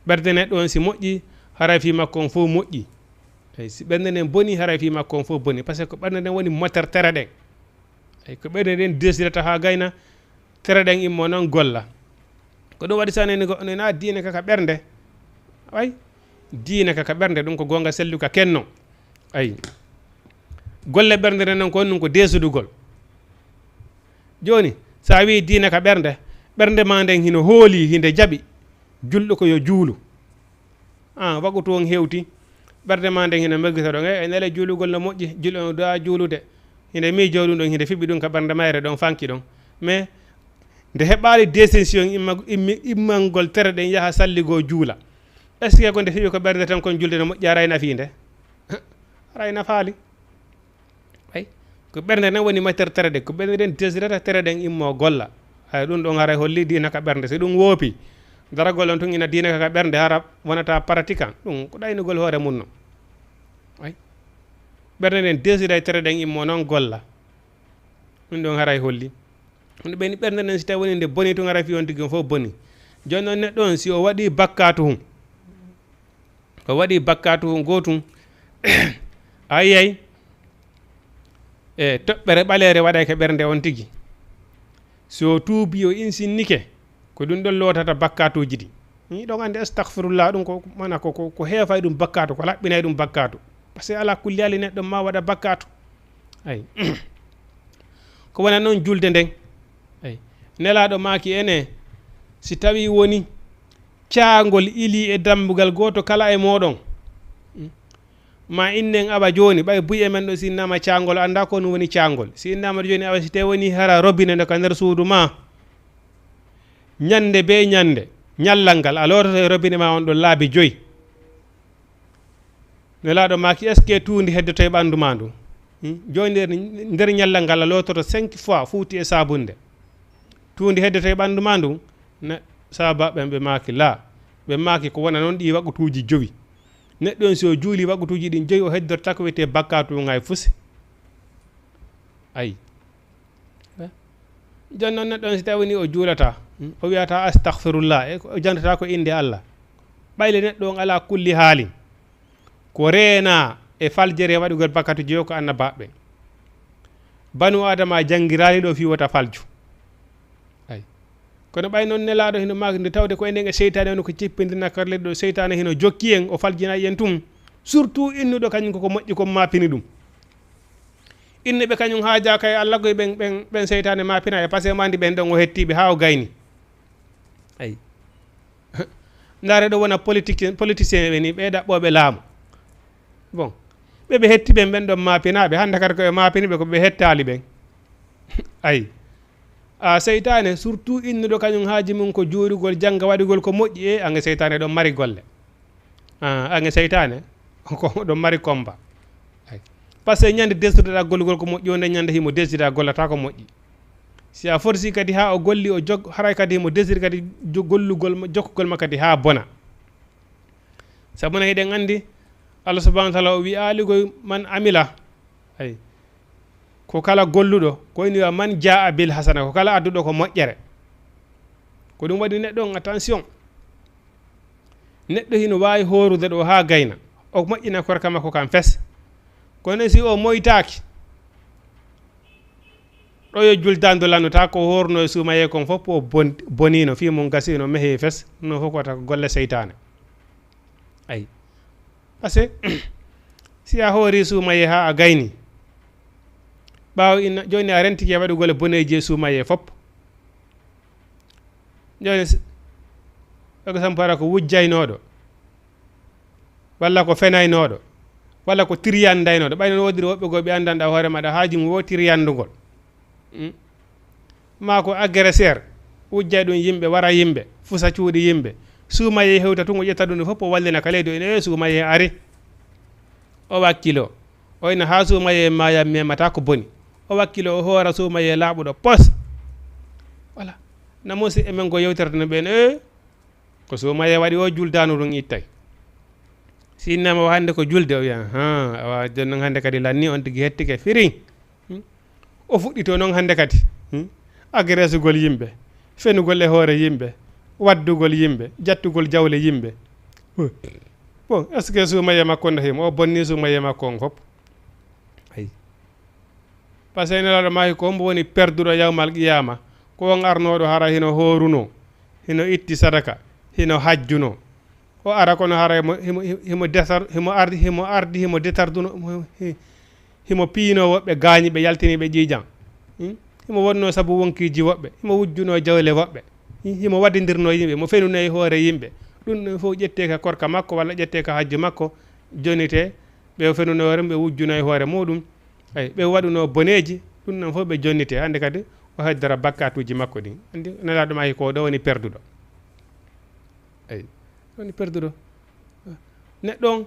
ɓerde neɗɗo on si moƴƴi haray fi makko on fof moƴƴi ay si ɓernde nden boni haray fi makko on fof boni par ce que ko ɓernde nden woni motere tere ɗen ay ko ɓernde nden desirata ha gayna tere ɗen immo noon golla ko ɗum waɗi saneni goɗɗo nena diine kaka ɓernde ay diine kaka ɓernde ɗum ko gonga sellu ka kenno ay golle ɓernde nde noon ko honɗum ko desudugol joni sa wi diine ka ɓernde ma nden hino hooli hinde jaɓi julɗo ko yo juulu wagu to on hewti ɓernde ma nden hino meggita ɗon e nele juulugol no moƴƴi julɗo dowa juulude hinde miijo ɗum ɗon hinde fiɓɓi ɗum ka ɓernde mayre ɗon fanki ɗon mais nde heɓali décision immangol tere ɗen yaaha salligo juula est ce que ko nde fiɓi ko ɓernde tan kon julde no moƴƴi aray nafinde aray nafaali ay ko ɓernde nden woni matiére tere ɗe ko ɓernde ɗen désirata tere ɗen immo golla hay ɗum ɗon haray holli diina ka ɓernde so ɗum woopi daragol on tun ina diina kaka ɓernde hara wonata pratiquant ɗum ko ɗaynugol hoore mum no ay ɓerde nden desira e tere ɗen immo noon golla ɗum ɗon haray holli ɗum ɓeni ɓerde nden si tawi woni nde boni to gara fi on tigui fof boni joni noon neɗɗo on si o waɗi bakkatu hum o waɗi bakkatu hum gotum a yiyay e toɓɓere ɓalere waɗay ke ɓernde on tigui so tuubi o insinnike ko ɗum ɗon lotata bakkatuji ɗi ni ɗon andi astahfirullah ɗum ko mana ko heefay ɗum bakkatu ko laɓɓinay ɗum bakkatu par ce que ala kulli ali neɗɗo ma waɗa bakkatu ay ko wona noon julde nden ay nelaɗo maki ene si tawi woni caangol ili e dambugal goto kala e moɗon ma innen awa joni ɓay buye men ɗo si innama caangol anda ko no woni caangol si innama joni awa si tawi woni hara robine nde ka nder suudu ma ñande be ñande ñallal ngal a lototo e robine ma on ɗo laabi 5 nelaɗo maki est ce que tuundi heddoto e ɓandu ma ndu joni nder ñallal ngal a lototo 5 fois fuuti e sabunde tuundi heddoto e ɓandu ma ndu sabaɓen ɓe maki la ɓe maki ko wona noon ɗi waɓutuji 5 neɗɗo on si o juuli waɓutuji ɗin 5 o heddorta ko wiyete bakkatu ngay fusi ayi joni noon neɗɗo on si tawi ni o juulata o wiyata astahfirullah e o jantata ko inde Allah ɓayle neɗɗo on ala kulli haali ko reena e faljere waɗugol bakkatu 5 ko annabaɓe banu adama jangirali ɗo fi wota falju ay kono ɓay noon nelaɗo hino maki nde tawde ko enen e seytane on ko cippidina karle ɗo seytane hino jokki en o faljinayi en tum surtout innuɗo kañum koko moƴƴi ko mapini ɗum inne ɓe kañum haaja kay Allah koye ɓen seytane mapina e par ce que mandi ɓen ɗon o hettiɓe ha o gayni ay ndaare ɗo wona politicien ɓe ni ɓe ɗaɓɓoɓe laamu bon ɓeɓe hetti ɓen ɓen ɗon mapinaɓe hande kadi koɓe mapiniɓe koɓe hettali ɓen ayi a seytane surtout innuɗo kañum haaji mum ko juurigol jangga waɗigol ko moƴƴi e ange seytane ɗon mari golle ange seytane ko ɗon mari combat ay par ce que ñande desduɗa gollugol ko moƴƴi o nde ñande himo desdida gollata ko moƴƴi si a forsi kadi ha o golli o jog haray kadi himo desiri kadi gollugol jokkugol ma kadi ha bona sabu na eɗen andi Allah subhanahu wa ta'ala o wi aligoy man amila ay ko kala golluɗo ko woni wa man jaa bil hasana ko kala adduɗo ko moƴƴere ko ɗum waɗi neɗɗo on attention neɗɗo hino wawi horude ɗo ha gayna o moƴƴina korka makko kam fes kono si o moytaki ɗo yo juldandu lannota ko horno e suumaye kon fof o bonino fi mum gasino mehe fes no fof kota ko golle seytane ayi par ce que si a hoori suumaye ha a gayni ɓaw ina joni a rentiki e waɗugole boneji e suumaye fop joni eko sampara ko wujjaynoɗo walla ko fenaynoɗo walla ko tiriyandaynoɗo ɓaynon wodiri woɓɓe go ɓe andanɗa hoore maɗa haaji mum wo tiriyandugol ma ko agresseur wujjay ɗum yimɓe wara yimɓe fusa cuuɗi yimɓe suumaye hewta tungo ƴetta ɗum fof o wallina ka leydi ene suumaye ari o wakkilo o ina ha suumaye maya memata ko boni o wakkilo o hoora suumaye laaɓuɗo pos voilà namusi emen go yewtertano ɓen ko suumaye waɗi o juldanu ɗum ittay si innama o hande ko julde o wiya awa joni noon hande kadi lanni on tigui hettike firi o fuɗɗito noon hande kadi agresugol yimɓe fenugol e hoore yimɓe waddugol yimɓe jattugol jawle yimɓe bon est ce que suumaye makko no himo o bonni suumaye makko on fop ayi par ce que nelaɗo maki ko hombo woni perduɗo yawmal qiyama ko on arnoɗo hara hino horuno hino itti sadaka hino hajjuno o ara kono hara himo detarduno himo piino woɓɓe gaañiɓe yaltiniɓe ƴiiƴan himo wonno saabu wonkiji woɓɓe himo wujjuno jawle woɓɓe himo waddidirno yimɓe mo fenuno e hoore yimɓe ɗum ɗon fof ƴette ka korka makko walla ƴette ka hajju makko jonite ɓe fenuno hoore ɓe wujjuno e hoore muɗum ay ɓe waɗuno boneji ɗum ɗon fof ɓe jonnite hande kadi o heddora bakkatuji makko ɗin andi nelaɗo maki ko ɗo woni perduɗo ay woni perduɗo neɗɗo on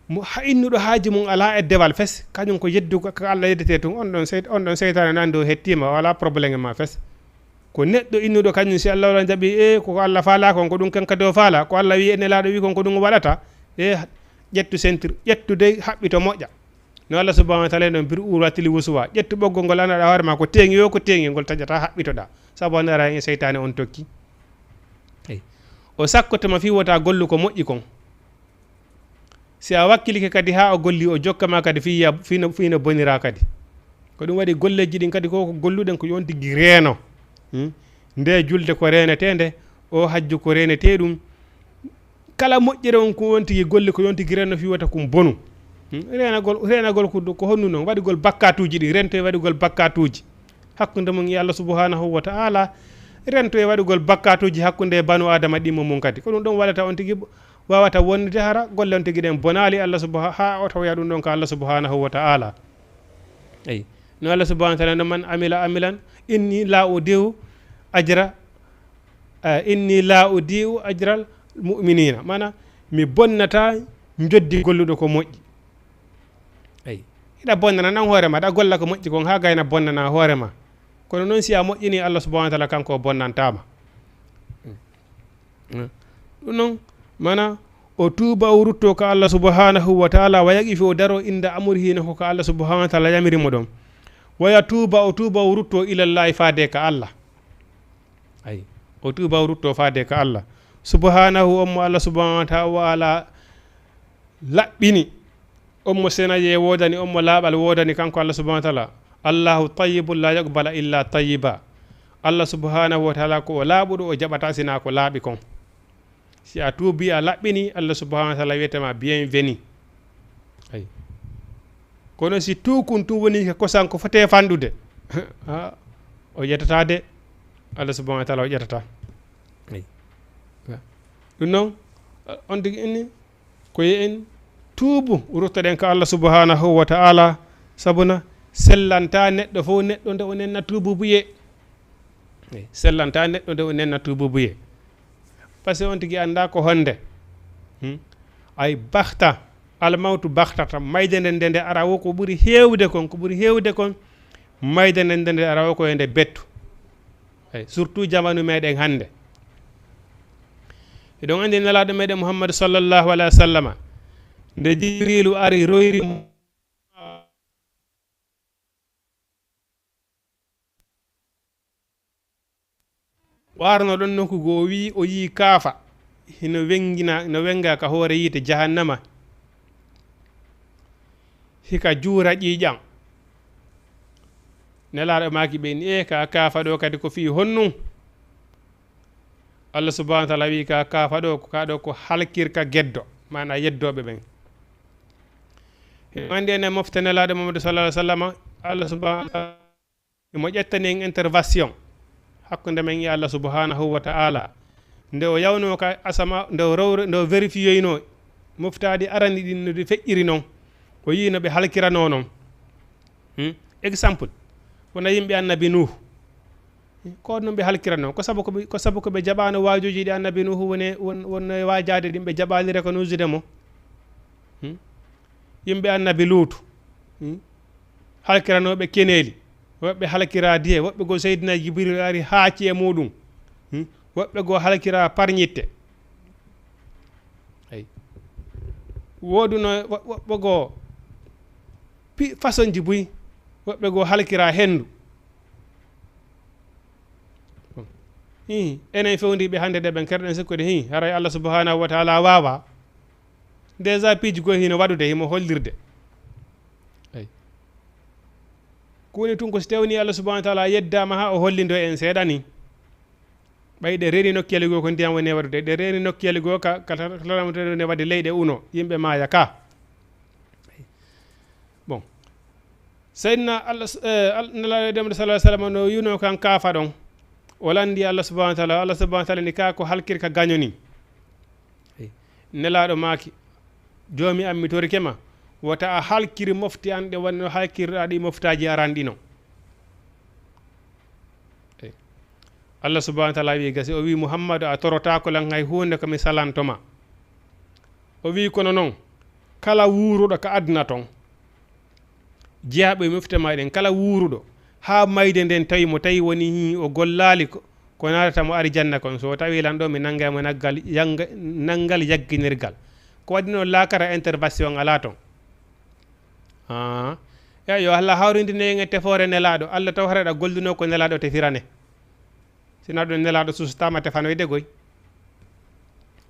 mo innuɗo haaji mum ala e dewal fes kañum ko yeddugo ko Allah yeddete tun on ɗon seytane nande o hettima wala probléme ma fes ko neɗɗo innuɗo kañum si Allah wala jaaɓi koko Allah faala kon ko ɗum ken kadi o faala ko Allah wi e nelaɗo wi kon ko ɗum waɗata ƴettu ceinture ƴettude haɓɓito moƴƴa no Allah subhanahu wa ta'ala non bir uratili wusuwa ƴettu ɓoggol ngol anaɗa hoore ma ko teŋi yo ko teŋi ngol taƴata haɓɓitoɗa sabu andara en seytane on tokki eyi o sakkotoma fi wota gollu ko moƴƴi kon si a wakkilike kadi ha o golli o jokkama kadi fino bonira kadi ko ɗum waɗi golleji ɗin kadi koko golluɗen ko yon tigui reeno nde julde ko renete nde o hajju ko renete ɗum kala moƴƴere on ko won tigui golle ko yon tigui renno fi wata kum bonu renagol ko honnu noon waɗigol bakkatuji ɗi rento e waɗigol bakkatuji hakkude mum e Allah subhanahu wa ta'ala rento e waɗigol bakkatuji hakkude banu adama ɗimmo mum kadi ko ɗum ɗon waɗata on tigui wawata wonde hara golle on tigui ɗen bonali Allah ha o tawya ɗum ɗon ko Allah subhanahu wa ta'ala eyi no Allah subhanahu wa ta'ala no man amila amilan inni la udiu ajra ajral mu'minina mana mi bonnata joddi golluɗo ko moƴƴi eyi hiɗa bonnana nan hoorema ɗa golla ko moƴƴi kon ha gayna bonnana hoorema kono noon si a moƴƴini Allah subhanahu wa ta'ala kanko o bonnantama ɗum noon mana o tuuba o rutto ko Allah subhanahu wa ta'ala wa yaqifi o daro inda amuri hino ko Allah subhanahu wa ta'ala yamirimo ɗon waya tuuba o rutto ilallahi faade ka Allah ayi o tuuba o rutto faade ka Allah subhanahu ommo Allah subhanahu wa ta'ala laɓɓini ommo senaye wodani ommo laaɓal wodani kanko Allah subhanahu wa ta'ala Allahu tayyibun la yaqbala illa tayyiba Allah subhanahu wa ta'ala ko o laaɓuɗo o jaɓata sina ko laaɓi kon si a tuubi a laɓɓini Allah subhanahu wa ta'ala wiyetema bienveni ayi kono si tukun tum woni ko kosan ko fote fandude o ƴettata de Allah subhanahu wa ta'ala o ƴettata ayi ɗum noon on tigi inni koye en tuubu ruttoɗen ko Allah subhanahu wa ta'ala sabuna sellanta neɗɗo fof neɗɗo nde o nenna tuububuye sellanta neɗɗo nde o nenna tuububuye par ce que on tigi anda ko honde ay bakta almawtu baktata mayde nden nde ara wo ko ɓuuri hewde kon mayde nden nde ara wo ko nde bettu ay surtout jamanu meɗen hande eɗon andi nelaɗo meɗen Muhammad sallallahu alaihi wa sallam nde Jibrilu ari royri warno ɗon nokku go wi o yi kaafa no wenga ka hoore yite jahannama hika juura ƴiƴam nelaɗo maki ɓe ni ka kaafa ɗo kadi ko fi honnu Allah subhanahu wa ta'ala wi ka kaafa ɗo ko kaɗo ko halkirka geddo mana yeddoɓe ɓen andi ene mofta nelaɗo Muhammad sallallahu alaihi wasallam Allah subhanahu wa ta'ala mo ƴettani en intervention hakkunde men e Allah subhanahu wa ta'ala nde o yawno ka asama nde o vérifiyoyno moftadi arani ɗin no feƴƴiri noon o yi no ɓe halkirano noon exemple wona yimɓe annabi Nuh ko noon ɓe halkirano ko sabu ko ɓe jaɓano wajuji ɗi annabi Nuh wonno wajade ɗin ɓe jaɓalire ko nusude mo yimɓe annabi Luutu halkiranoɓe keneli woɓɓe halkira diye woɓɓe go Seydina Jibril ari haaci e muɗum woɓɓe go halkira parñitte ay woduno woɓɓe go façon ji buy woɓɓe go halkira hendu enen fewdiɓe hande ɗe ɓen kerɗen sikkude haray Allah subhanahu wa ta'ala wawa déjà piiji go hino waɗude himo hollirde ay kuni tun ko so tawni Allah subhanahu wa ta'ala yeddama ha o hollindo en seeɗani ɓay ɗe reeni nokkiyel go ko ndiyam woni waɗude ɗe reeni nokkiyel go ne waɗi leyɗe uno yimɓe maya ka bon seydna Allah nelaɗo demde sallallahu alaihi wasallam no yuno kan kaafa ɗon o landi Allah subhanahu wa ta'ala ni ka ko halkirka gañoni nelaɗo maaki joomi ammi torikema wota a halkiri mofti an ɗe wonno halkirɗa ɗi moftaji aran ɗino Allah subhanahu wa ta'ala wi gasi o wi Muhammadu a torota ko lan hay hunde komi salantoma o wi kono noon kala wuruɗo ka aduna ton jeyaɓe moftema ɗen kala wuruɗo ha mayde nden tawi mo tawi woni o gollali ko natata mo ari janna kon so tawi lan ɗo mi nanggamo nanggal yagginirgal ko waɗi noon lakara intervention ala ton yo Allah hawrindine en e tefore nelaɗo Allah taw hareɗa golluno ko nelaɗo tefirane sina ɗum nelaɗo sustama tefanoyde goy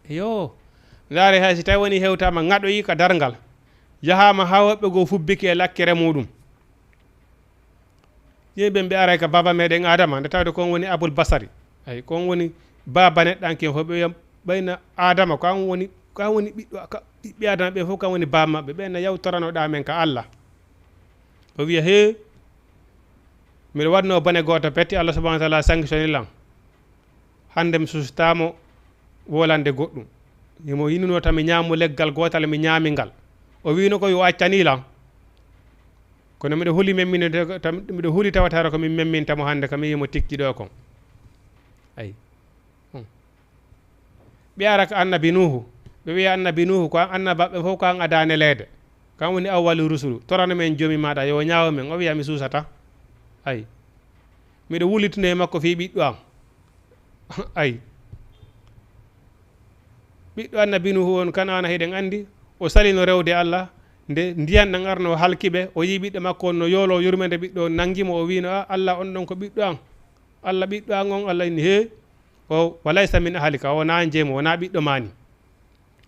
yo ndaare hay si tawi woni hewtama ŋaɗoyi ka dargal yahama ha woɓɓe goo fubbiki e lakkere muɗum yimɓe mbi aray ka baba meɗen adama nde tawde kon woni aboul basari ay kon woni baba neɗɗanken fo ɓe ɓayna adama kan woni ɓiɓɓe adama ɓe fof kan woni baba maɓɓe ɓenna yawtoranoɗa men ka Allah o wiya he mbiɗa waɗno bone goto petti Allah subahana taala sanctionni lan hande mi sustamo wolande goɗɗum imo yinuno tan mi ñaamu leggal gotal mi ñaami ngal o wino ko yo accani lan kono miɗo huuli memminde miɗo huuli tawatara ko min memmintamo hande kam mi yimo tikki ɗo kon ayi ɓe ara ko annabi nuhu ɓe wiya annabi nuhu ko annabaɓe fof ko an adane leede kan woni awwalu rusulu torano men joomi maɗa yo ñaawo men o wiya mi suusata ayi miɗo wullituno e makko fi ɓiɗɗo am ayi ɓiɗɗo annabi nuhu on kan ana hiɗen andi o salino rewde Allah nde ndiyan ɗan arno halkiɓe o yi ɓiɗɗo makko on no yoolo yurmede ɓiɗɗo nangimo o wino Allah on ɗon ko ɓiɗɗo an Allah ɓiɗɗo an on Allah inni he o walaysa min ahalika wona jeemo wona ɓiɗɗo mani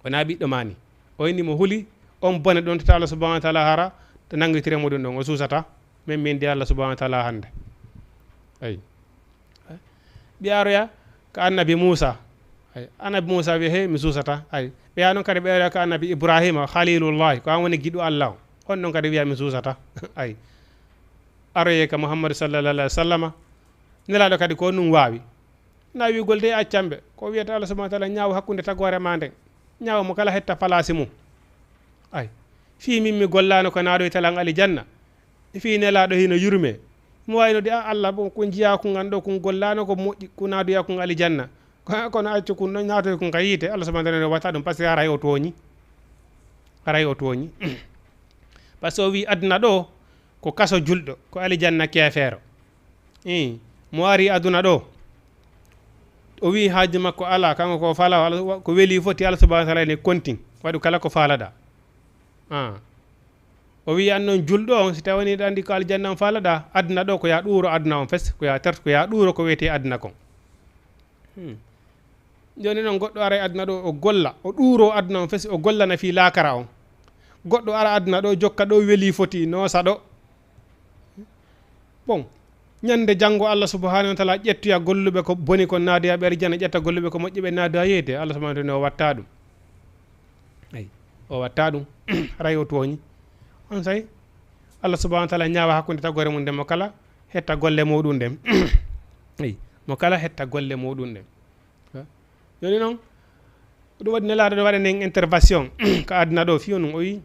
wona ɓiɗɗo mani o inni mo huuli on bone ɗon tata Allah subahana taala hara to nangitire muɗum ɗon o suusata min min ndi Allah subahana taala hande ayi ɓiyaroya ko annabi Moussa ay annabi Moussa wi he mi suusata ay ɓeya noon kadi ɓeya ko annabi Ibrahima khalilullahi ko an woni giɗo Allah on ɗon kadi wiya mi suusata ay aroye ka Muhammadu sallallahu alaihi wa sallama nelaɗo kadi ko ɗum wawi nawi golde accamɓe ko wiyata Allah subahana taala ñaaw hakkude tagore ma nden ñaaw mo kala hetta place mum ay fi min mi gollano ko naɗo e talan alijanna fi nelaɗo hino yurme mo wayno de Allah bon ko jiya ko ganɗo ko gollano ko moƴƴi ko nadoya ko alijanna kono accu kun ɗon natoy ko ka yiite Allah subahana taala watta ɗum par ce que haray o tooñi haray o tooñi par ce que o wi aduna ɗo ko kaso julɗo ko alijanna kefeero mo ari aduna ɗo o wi haaji makko ala kanko ko fala ko weeli foti Allah subahana taala ne kontin waɗu kala ko faalaɗa o wi an noon julɗo on si tawani ɗa andi ko aljanna on faalaɗa aduna ɗo ko ya ɗuuro aduna on fes ko ya tert ko ya ɗuuro ko wiyete aduna kon joni noon goɗɗo ara aduna ɗo o golla o ɗuuro aduna on fes o gollana fi laakara on goɗɗo ara aduna ɗo jokka ɗo weeli foti noosa ɗo bon ñande janggo Allah subahanahu wa taala ƴettoya golluɓe ko boni ko naadoya ɓe arjana ƴetta golluɓe ko moƴƴi ɓe naada yeeyde Allah subahanahu wa taala o watta ɗum ayi o watta ɗum ray o tooñi on say Allah subahanahu wa taala ñaawa hakkude tagore mum nden mo kala hetta golle muɗum nden ayi mo kala hetta golle muɗum nden joni noon ɗum waɗi nelaɗo ɗo waɗa nden intervention ko aduna ɗo fiyo ɗum o wi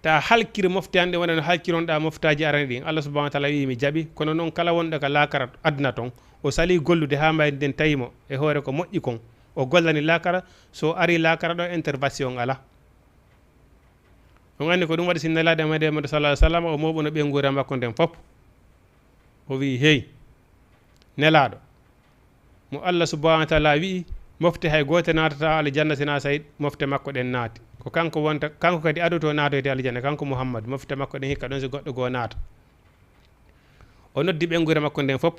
ta halkire mofte hande wona no halkironɗa moftaji arani ɗin Allah subahana wa taala wi mi jaaɓi kono noon kala wonɗo ka lakara aduna toon o sali gollude ha mbayde nden tawimo e hoore ko moƴƴi kon o gollani lakara so ari lakara ɗo intervention ala on andi ko ɗum waɗi si nelade Muhammadu sallallahu alaihi wasallam o moɓuno ɓe guura makko nden fof o wi hey nelaɗo mo Allah subahana wa taala wi mofte hay gote natata aljanna sina sayid mofte makko ɗen naati ko kanko wonta kanko kadi adoto naatoyde aljanna kanko Muhammad mofte makko ɗen hikka ɗon so goɗɗo goo naata o noddi ɓe guure makko nden fof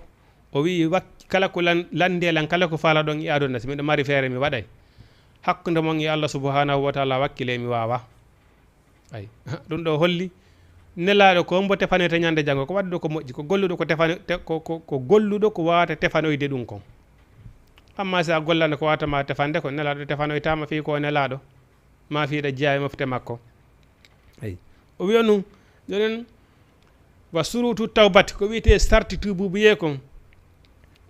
o wi kala ko landelan kala ko faala ɗon e aduna so miɗo mari feere mi waɗay hakkude mon e Allah subahanahu wa taala wakkile mi wawa ay ɗum ɗo holli nelaɗo ko mbo tefanete ñande janggo ko waɗɗo ko moƴƴi ko golluɗo ko tefano ko golluɗo ko wawata tefanoyde ɗum kon amma sa gollano ko watama tefande ko nelaɗo tefanoytama fi ko nelaɗo ma fiiɗa jeeya mofte makko ayi o wiya ɗum jonen wa surutu tawbati ko wiyete sarti tububuye kon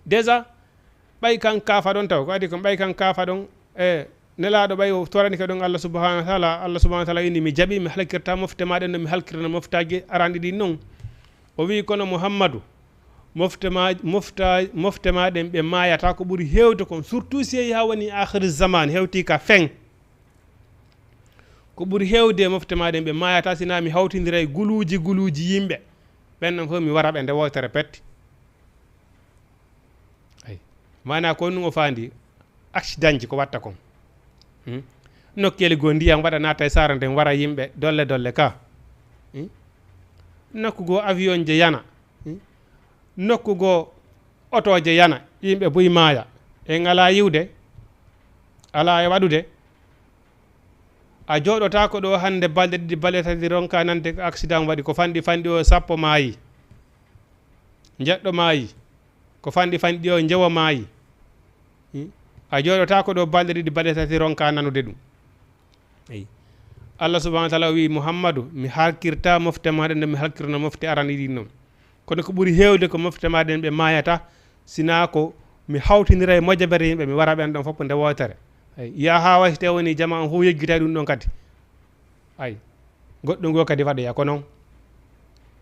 déjà ɓay kan kaafa ɗon taw ko adi ko ɓay kan kaafa ɗon e nelaɗo ɓay o torani ka ɗon Allah subahanahu wa taala Allah subahanahu wa taala inni mi jaaɓi mi halkirta mofte maɗen no mi halkirta moftaji arandi ɗin noon o wi kono Muhammadu mofte maɗen ɓe mayata ko ɓuuri hewde kon surtout si yehi ha woni akhir zaman hewti ka fin ko ɓuuri hewde mofte maɗen ɓe mayata sina mi hawtidira e guluji yimɓe ɓennon fof mi wara ɓe nde wootere petti ay mana ko ɗum o fandi accident ji ko watta kon nokkeli go ndiyam waɗa nata e sara nden wara yimɓe dolle ka nokkugo avion je yana nokkugo oto je yana yimɓe buy maaya e ngala yiwde ala e waɗude a jooɗota ko ɗo hande balɗe ɗiɗi balɗe tati ronka nande accident waɗi ko fanɗi o sappo maayi jeɗɗo maayi ko fanɗi o jewo maayi a jooɗota ko ɗo balɗe ɗiɗi balɗe tati ronka nanude ɗum eyi Allah subahanahu wa taala wi Muhammadou mi halkirta mofte maɗen nde mi halkirno mofte arani ɗin noon kono ko ɓuuri hewde ko mofte maɗen ɓe mayata sina ko mi hawtidira e mojjabere yimɓe mi wara ɓen ɗon fof nde wotere ya ha wasite woni jama on fof yejjita ɗum ɗon kadi ay goɗɗo ngo kadi waɗoya ko noon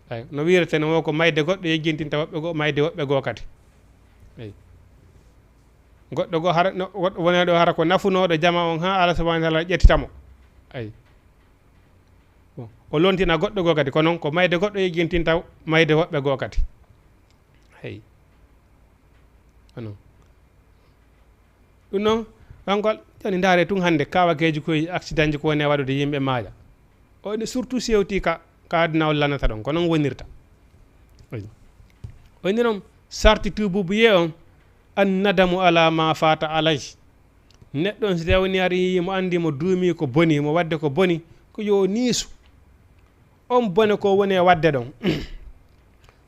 ay no wireteno wo ko mayde goɗɗo yejjintinta woɓɓe goo mayde woɓɓe goo kadi eyi goɗɗo goo hara goɗɗo wone ɗo hara ko nafunoɗo jama on ha Allah subahanahu wa taala ƴettitamo ay o lontina goɗɗo goo kadi ko noon ko mayde goɗɗo yejjintinta mayde woɓɓe goo kadi hey onon ɗum noon kankol joni ndaare tun hande kawakeji koye accident ji ko woni waɗude yimɓe maaya oni surtout sewti ka adunawol lanata ɗon ko noon wonirta woni noon sarti tububu on an nadamu ala ma fata alay neɗɗo on so tawni ari mo andi mo duumi ko boni mo wadde ko boni ko yo niisu on bone ko woni e wadde ɗon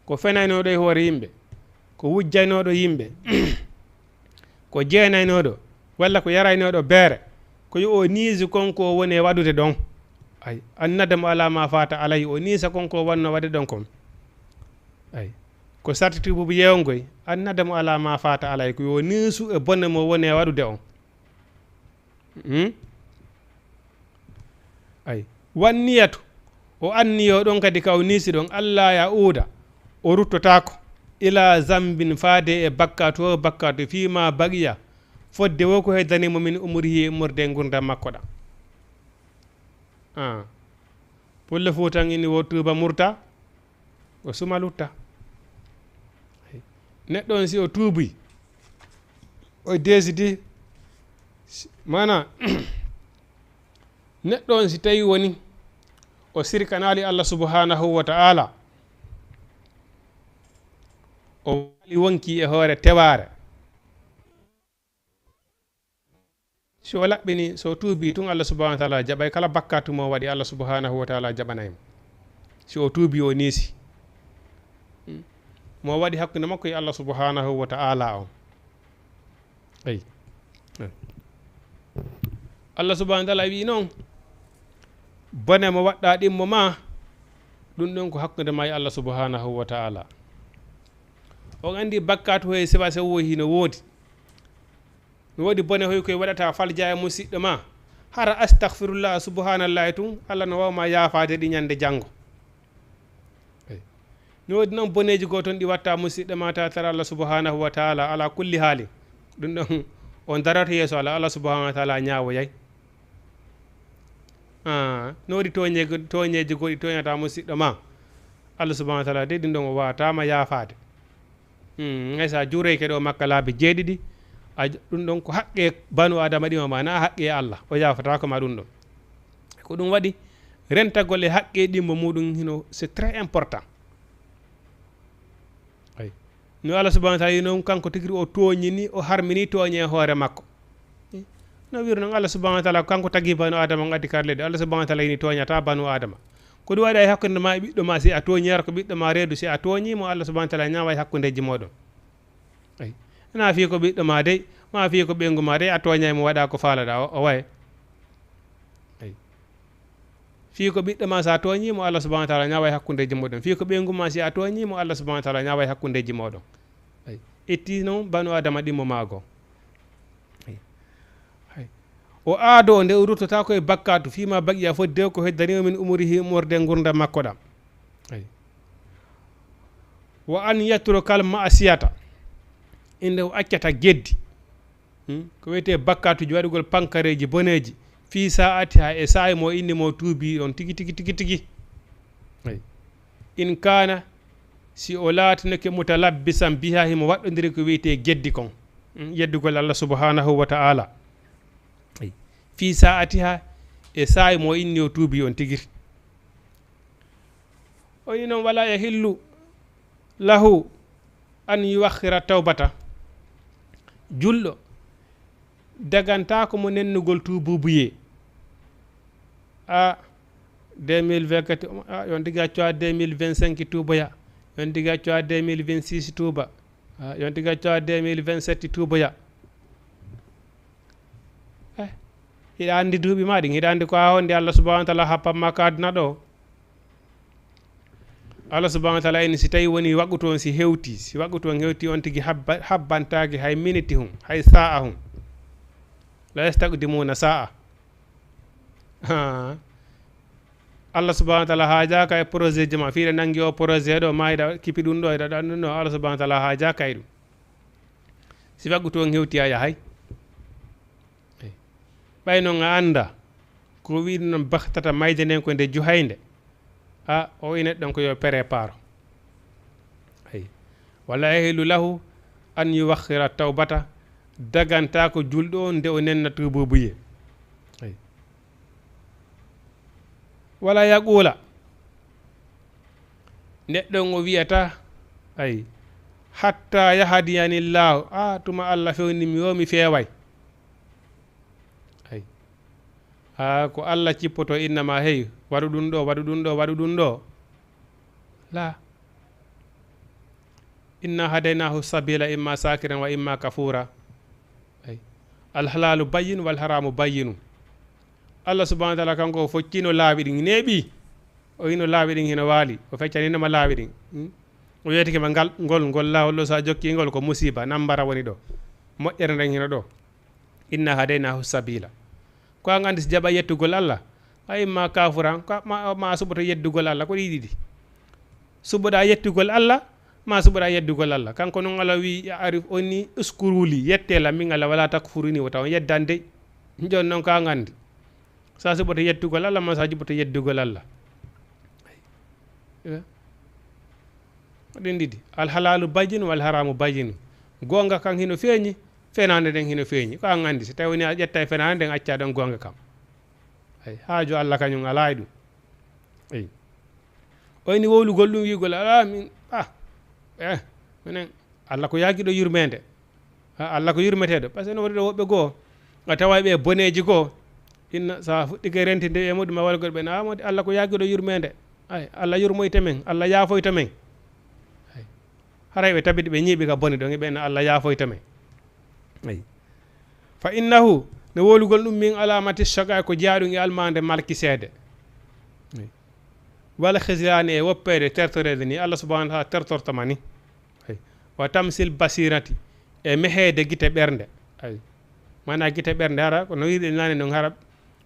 ko fenaynoɗo e hoore yimɓe ko wujjaynoɗo yimɓe ko jeenaynoɗo walla ko yaraynoɗo beere ko yo o niisi konko woni e waɗude ɗon ay an nadamu ala ma fata alay o niisa konko wanno waɗe ɗon kon ay ko sarti tububu yewgoy an nadamu ala ma fata alay ko yo niisu e bonne mo woni e waɗude on ay wanniyatu o anniyo ɗon kadi ka o niisi ɗon Allah ya uuda o ruttotako ila zambin faade e bakkatu fima baqiya fodde wo ko heddanimo min umurihi umurde gurdam makko ɗa pulle fo tan ini wo tuuba murta o suma lutta neɗɗo on si o tuubi o desidi mana neɗɗo on si tawi woni o sirkanali Allah subhanahu wa ta'ala o wali wonki e hoore teware so laɓɓini so tuubi tun Allah subhanahu wa ta'ala jaɓay kala bakkatu mo waɗi Allah subhanahu wa ta'ala jaɓanaymo si o tuubi o niisi mo waɗi hakkude makko e Allah subhanahu wa ta'ala on eyi Allah subhanahu wa ta'ala wi noon bone mo waɗɗa ɗimmo ma ɗum ɗon ko hakkude ma e Allah subhanahu wa ta'ala on andi bakkatu hoye sewa sewo hino woodi no woodi bone hoy koye waɗata falja e musidɗo ma hara astaghfirullah subhanallahi tun Allah no wawma yaafade ɗi ñande janggo no woodi noon boneji go toon ɗi watta musidɗo ma ta tara Allah subhanahu wa ta'ala ala kulli haali ɗum ɗon on darata yeeso Allah subhanahu wa ta'ala ñawoyay no waɗi toñeji goɗɗi toñata musidɗo ma Allah subhanahu wa ta'ala de ɗum ɗon o wawatama yaafade ngay sa juureyke ɗo makka laabi jeeɗiɗi ɗum ɗon ko haqqe banu adama ɗima ma na haqqe Allah o yafatako ma ɗum ɗon ko ɗum waɗi rentagol e haqqe ɗimmo muɗum hino c'est très important ay no Allah subhanahu wa ta'ala noon kanko tigiri o toñini o harmini toñe e hoore makko no wiru noon Allah subhanahu wa ta'ala kanko tagui banu adama gaddi karlede Allah subhanahu wa ta'ala ini toñata banu adama ko ɗum waɗi e hakkude ma e ɓiɗɗo ma si a toñira ko ɓiɗɗo ma reedu si a toñimo Allah subhanahu wa ta'ala ñawa e hakkudeji moɗon ay na fi ko ɓiɗɗo ma dey ma fi ko ɓengu ma dey a toñaymo waɗa ko faalaɗa o waye ay fi ko ɓiɗɗo ma sa toñimo Allah subhanahu wa ta'ala ñawa e hakkudeji moɗon fi ko ɓengu ma si a toñimo Allah subhanahu wa ta'ala ñawa e hakkudeji moɗon ay itti noon banu adama ɗimmo mago o aado nde o ruttota koye bakkatu fima baqiya fodde ko heddanimo min umurihi umorde gurdam makko ɗam ay wa an yatturo kal ma'asiyata inde o accata geddi ko wiyete bakkatuji waɗugol pankareji boneji fi sa'ati ha e sa'i mo inni mo tuubi ɗon tigi ay in kana si o laatinake mutalabbisan biha himo waɗɗodiri ko wiyete geddi kon yeddugol Allah subhanahu wa ta'ala fi sa'atiha e sa'i mo inni o tuubi on tigiri o wi noon wala yahillu lahu an yuwakhira tawbata julɗo dagantako mo nennugol tububuye a 2024 yon diga coa 2025 tuboya yon diga coa 2026 tuba yon diga coa 2027 tuboya hiɗa andi duuɓi ma ɗin hiɗa andi ko a wonde Allah subhanahu wa taala happatma ka aduna ɗo Allah subhanahu wa taala eni si tawi woni waɓɓutu on si hewti si waɓɓutu on hewti on tigui habbantaki hay minute hum hay sa'a hum la yastaqdimuna sa'a Allah subhanahu wa taala haajaka e projet ji ma fiiɗa nangi o projet ɗo ma yiɗa kipi ɗum ɗo yiɗa ɗum ɗo Allah subhanahu wa taala haajaka e ɗum si waɓɓutu on hewti a yahay ɓay noon a anda ko wiɗi noon bahtata mayde nden ko nde juhayde o wi neɗɗon ko yo prépare walla yahillu lahu an yuwakhira tawbata daganta ko julɗo nde o nenna tububuye wala yaqula neɗɗon o wiyata hatta yahdiyani tuma Allah fewnimi yo mi feeway ko Allah cippoto innama hey waɗu ɗum ɗo waɗu ɗum ɗo waɗu ɗum ɗo la inna hadaynahu sabila imma sakiran wa imma kafura alhalalu bayyin wal haramu bayyinu Allah subhanahu wa taala kanko foccino laaɓi ɗin neeɓi o hino laaɓi ɗin hino waali o feccaninoma laaɓi ɗin o wiyeteke ma ngol lawol ɗo sa jokki ngol ko musiba nambara woni ɗo moƴƴere nden hino ɗo inna hadaynahu sabila ko an andi si jaɓa yettugol Allah imma kafuran ma suɓoto yeddugol Allah ko ɗiɗiɗi suɓoɗa yettugol Allah ma suɓoɗa yeddugol Allah kanko noon Allah wi arif onni uskuruli yettela min Allah wala takfuruni o taw yeddan dey jon noon ko an andi sa suɓoto yettugol Allah ma sa juɓoto yeddugol Allah ɗin ɗiɗi alhalalu bayyinu wal haramu bayyinu gonga kan hino feeñi fenande nden hino feeñi ko an andi so tawi woni a ƴetta e fenande nden acca ɗon gonga kam haaju Allah kañum ala e ɗum oyni wowlugol ɗum wigol ala min minen Allah ko yagiɗo yurmede Allah ko yurmeteɗo par ce que no waɗi ɗo woɓɓe goo a tawa ɓe boneji goo inna sa fuɗɗike rentinde e muɗum a walgol ɓe namode Allah ko yagiɗo yurmede Allah yurmoyta men Allah yaafoyta men haray ɓe tabiɗi ɓe ñiiɓi ka bone ɗon e ɓen Allah yaafoyta men fa innahu no wolugol ɗum min alamati shaga ko jaaɗum e almande malkiseede wala khislani e woppede tertorede ni Allah subhanahu wa taala tertortama ni wa tamsil basirati e mehede guite ɓernde mana guite ɓernde hara kono wiɗe nane noon hara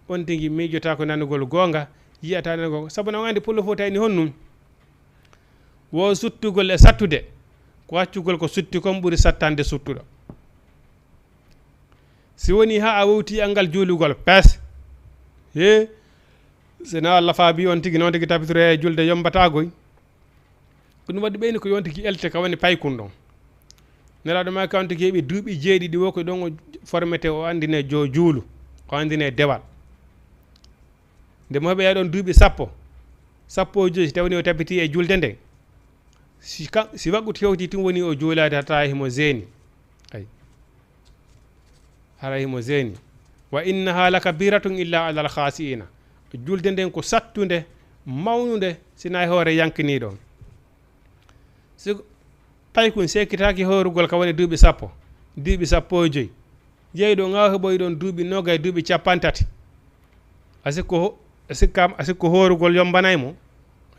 on tigui miijota ko nanugol gonga yiyata nanugol saabu non andi pullo fo tawni honnum wo suttugol e sattude ko waccugol ko sutti kon ɓuuri sattande suttuɗo si woni ha a wowti angal juulugol pes sina Allah faabi on tigui noon tigui tabitore julde yombatagoy ko ɗum waɗi ɓeyni ko yon tigui elte ka woni paykun ɗon nelaɗo ma kawon tigui heeɓi duuɓi jeeɗiɗi wo ko ɗon o formete o andine jo juulu o andine dewal nde mo heɓe ɗon duuɓi sappo e joyi si tawni o tabiti e julde nden si waɓɓuti hewti tun woni o juulade hatta himo zeni hara himo zeni wa innaha lakabiratun illa ala alkhasiina julde nden ko sattude mawnude sina e hoore yankini ɗon si paykun sekkitaki horugol ka woni duuɓi sappo e joyi jeyɗo ngaw heɓoy ɗon duuɓi noga e duuɓi capantati asikko horugol yombanaymo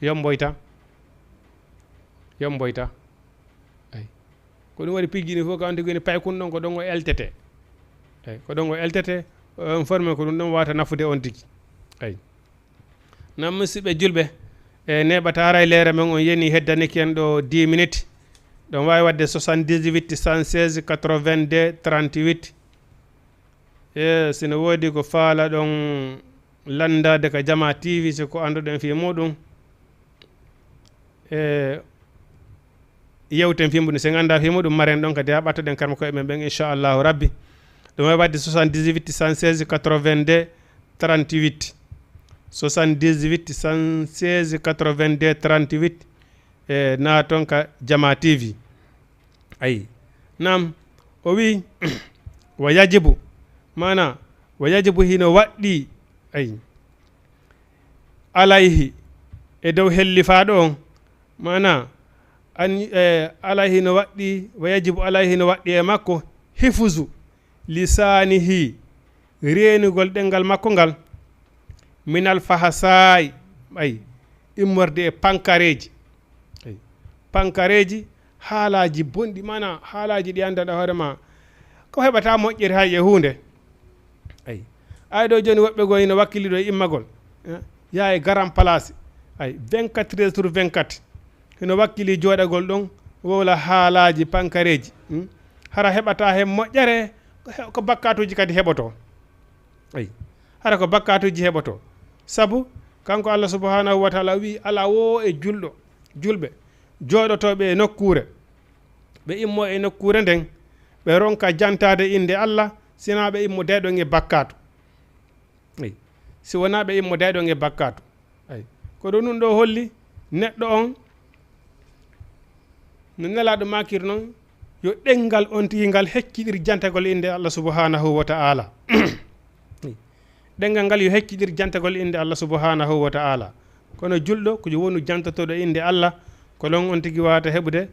yomboyta ko ɗum waɗi piggini fof kawante goni paykun ɗon ko ɗon o eltete ko ɗon o eltete on forme ko ɗum ɗon wata nafude on tigui nan musidɓe julɓe e neɓata haray leere men on yeni heddaniki en ɗo 10 minutes ɗon wawi wadde 78 116 82 38 sino woodi ko faala ɗon landade ka Jama TV siko anduɗen fi muɗum yewten fimbude sen anda fi muɗum maren ɗon kadi ha ɓattoɗen karma koye men ɓen inchallahu rabbi ɗum wawi wadde 78 116 82 38 78 116 82 38 e na ton ka Jama TV ay nam o wi wa yajibu mana wa yajibu hino waddi ay alayhi e dow hellifaɗo on mana an alayhi no waddi wa yajibu alayhi no waddi e makko hifuzu lisanihi renugol ɗengal makko ngal minal fahasay ay immorde e pankareji ay pankareji haalaji bonɗi mana haalaji ɗi andaɗa hoorema ko heɓata moƴƴere hay e hunde ay ay ɗo joni woɓɓe go hino wakkiliɗo e immagol yaa e garan place ay 24 heures sur 24 hino wakkili jooɗagol ɗon wowla haalaji pankareji hara heɓata hen moƴƴere ko bakkatuji kadi heɓoto ay hara ko bakkatuji heɓoto sabu kanko Allah subhanahu wa ta'ala wi ala wo e julɓe jooɗotoɓe e nokkure ɓe immo e nokkure nden ɓe ronka jantade inde Allah sina ɓe immo deɗon e bakkatu ay si wona ɓe immo deɗon e bakkatu ay ko ɗo nun ɗo holli neɗɗo on no nelaɗo makir noon yo ɗengal on tigi ngal hekkiɗir jantagol inde Allah subhanahu wa ta'ala ɗengal ngal yo hekkiɗir jantagol inde Allah subhanahu wa ta'ala kono julɗo ko wonu jantotoɗo inde Allah ko lon on tigi wawata heɓude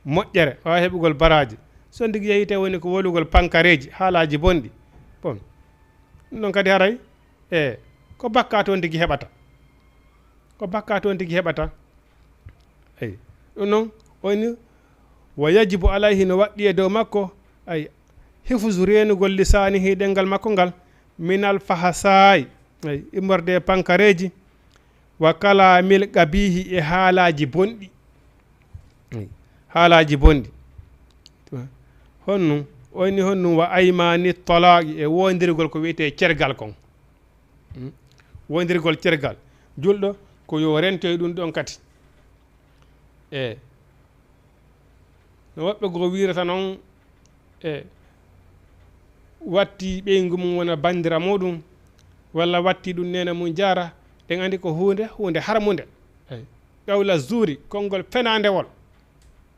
moƴƴere wawa heɓugol baraji so tigi yeyite woni ko wolugol pankareji haalaji bonɗi bon ɗum kadi haray ko bakka on tigi heɓata ko bakka on tigi heɓata ay ɗum noon oni wa yajibu alayhi no waɗɗi e dow makko ay hifusu renugol lisanihi ɗengal makko ngal minal fahasay ay immorde e pankareji wa kalamil qabihi e haalaji bonɗi haalaji bonɗi honnu oni honnu wa aymani talaqi e wondirgol ko wiyete cergal kon wondirgol cergal julɗo ko yo rentoy ɗum ɗon kadi no woɓɓe go wirata noon watti ɓeygu mum wona bandira muɗum walla watti ɗum nena mum jara ɗen andi ko hunde harmude ay gawla zuuri konngol fenandewol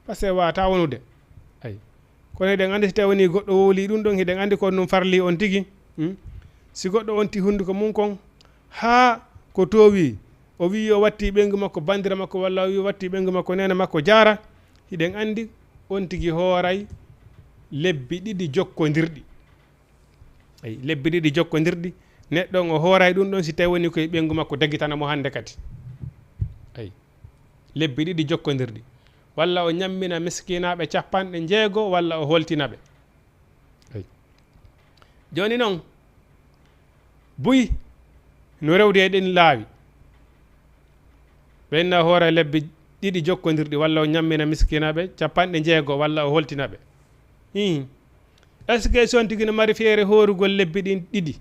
par ce que wata wonude ay kono eɗen andi so tawi woni goɗɗo wowli ɗum ɗon hiɗen andi ko ɗum farli on tigui si goɗɗo onti hunduko mum kon ha ko towi o wi yo watti ɓeygu makko bandira makko walla o wi watti ɓeygu makko nena makko jara hiɗen andi on tigui hooray lebbi ɗiɗi jokkodirɗi ay lebbi ɗiɗi jokkodirɗi neɗɗon o hooray ɗum ɗon si tawi woni koye ɓeygu makko daguitanamo hande kadi ay lebbi ɗiɗi jokkodirɗi walla o ñammina miskinaɓe 60 walla o holtinaɓe ay joni noon buyi no rewde ɗen laawi ɓenna hoora lebbi ɗiɗi jokkodirɗi walla o ñammina miskinaɓe 60 walla o holtinaɓe est ce que son tigui no mari feere horugol lebbi ɗin ɗiɗi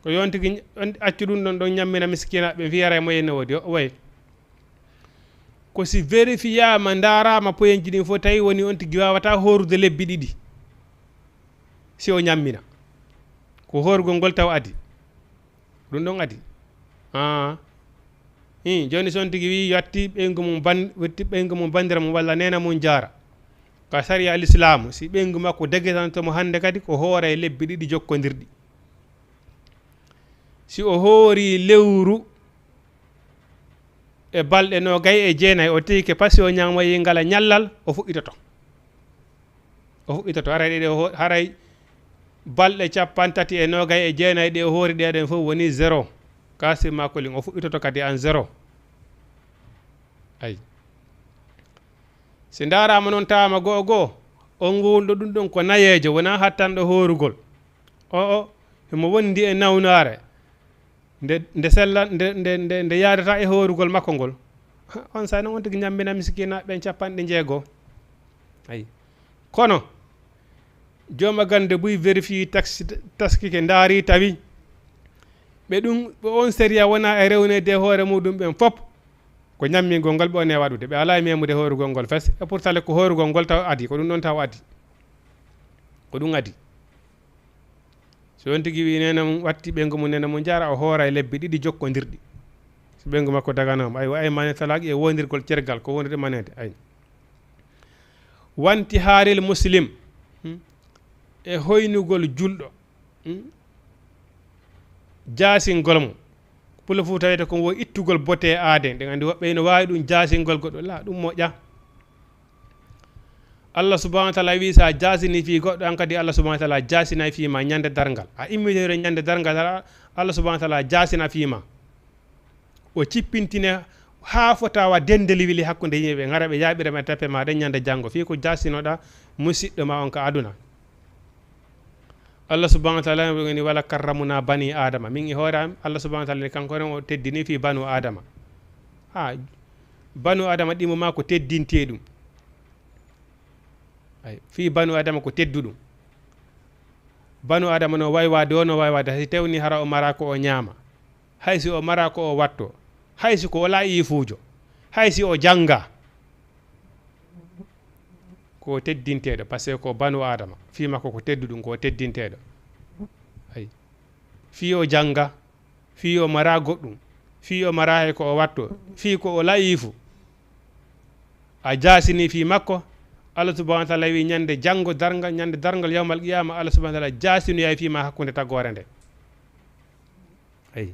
ko yon tigui accu ɗum ɗon ɗon ñammina miskinaɓe wiyara mo yenne wodi way ko si vérifiama darama poyenji ɗin fof tawi woni on tigui wawata horude lebbi ɗiɗi si o ñammina ko horugol ngol taw adi ɗum ɗon adi joni son tigui wi watti ɓeygu mum bandira mum walla nena mum jara ka saria al islamu si ɓeygu makko daguitantomo hande kadi ko hoora e lebbi ɗiɗi jokkodirɗi si o hoori lewru e balɗe 29 o tigi ke passi o ñamoyi ngala ñallal o fuɗɗitoto haray balɗe 39 ɗe o hoori ɗeɗen fof woni 0 kasi makolin o fuɗɗitoto kadi an 0 ay si darama noon tawama goo on ngolɗo ɗum ɗon ko nayejo wona hattanɗo horugol o himo wondi e nawnare nde sella nde yadata e horugol makko ngol on sa noon on tigui ñammina miskina ɓen 60 ay kono jooma gande buy vérifie taskike daari tawi ɓe ɗum on séria wona e rewnede hoore muɗum ɓen fop ko ñammingol ngol ɓe one waɗude ɓe ala memude horugol ngol fes e pourtant ko horugol ngol taw adi ko ɗum ɗon taw adi ko ɗum adi so on tigui wi nena mum watti ɓeygu mum nena mum jara o hoora e lebbi ɗiɗi jokkodirɗi so ɓengu makko daganama ay ay mane talaq e wondirgol cergal ko wonde manede ay wanti haaril muslim e hoynugol julɗo jaasingol mo pula fu tawede ko wo ittugol bote aade nde andi woɓɓe no wawi ɗum jaasingol goɗɗo la ɗum moƴƴa Allah subhanahu wa ta'ala wi sa jaasini fi goɗɗo an kadi Allah subhanahu wa ta'ala jaasina fima ñande dargal a immitoyre ñande dargal Allah subhanahu wa ta'ala jaasina fima o cippintine ha fotawa dendeli wili hakkude yimɓe ngara ɓe yaaɓira me tappe ma ɗen ñande janggo fi ko jaasinoɗa musidɗo ma on ka aduna Allah subhanahu wa ta'ala ni wala karramuna bani adama min e hoore am Allah subhanahu wa ta'ala kanko ren o teddini fi banu adama ha banu adama ɗimo ma ko teddinte ɗum ay fi banu adama ko tedduɗum banu adama no waywade o no waywade si tewni hara o mara ko o ñaama haysi o mara ko o watto haysi ko wala yifuujo haysi o janga ko teddinteɗo par ce que ko banu adama fi makko ko tedduɗum ko teddinteɗo ay fi o janga fi o mara goɗɗum fi o mara hay ko o watto fi ko o layifu a jasini fi makko Allah subhanahu wa ta'ala wi ñande jango dargal ñande dargal yawmal qiyama Allah subhanahu wa ta'ala jasinu yay fi ma hakkunde tagore nde ay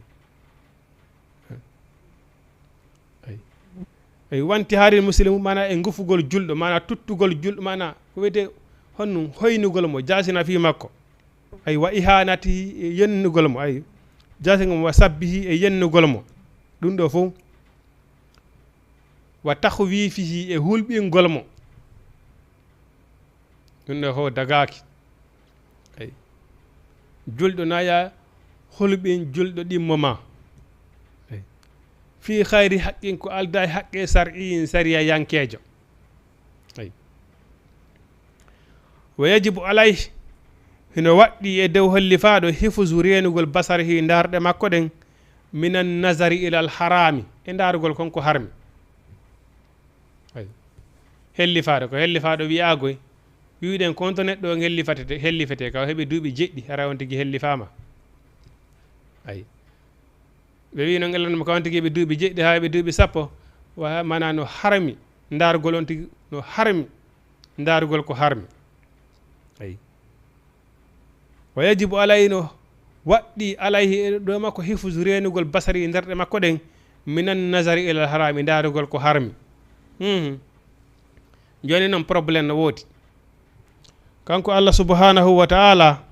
ay wanti haaril muslimu mana e ngufugol julɗo mana tuttugol julɗo mana ko wiyete honnum hoynugol mo jasina fi makko ay wa ihanati e yennugol mo ay jasingo mo wa sabbihi e yennugol mo ɗum ɗo fof wa tahwifihi e hulɓingol mo ɗum ɗo fof dagaki ay julɗo naya hulɓin julɗo ɗimmo ma fi khayri haqqin ko alda haqqe sar'iyin sariya yankejo ay wa yajibu alayhi hino waɗɗi e dow hollifaɗo hifusu renugol basarihi darɗe makko ɗen minan nazari ila al harami e darugol konko harmi ay hellifaɗo ko hellifaɗo wiyagoy wiɗen konto neɗɗo hellifete ka heɓi duuɓi jeɗɗi hara on tigui hellifama ay ɓe wi no gellanma ko on tigui ɓe duuɓi jeɗɗi ha ɓe duuɓi sappo wa mana no harmi darugol on tigui no harmi darugol ko harmi ay wa yajibu alayhi no waɗɗi alayhi ɗo makko hifusu renugol basari darɗe makko ɗen minan nazari ilal harami darugol ko harmi joni noon probléme no woodi kanko Allah subhanahu wa ta'ala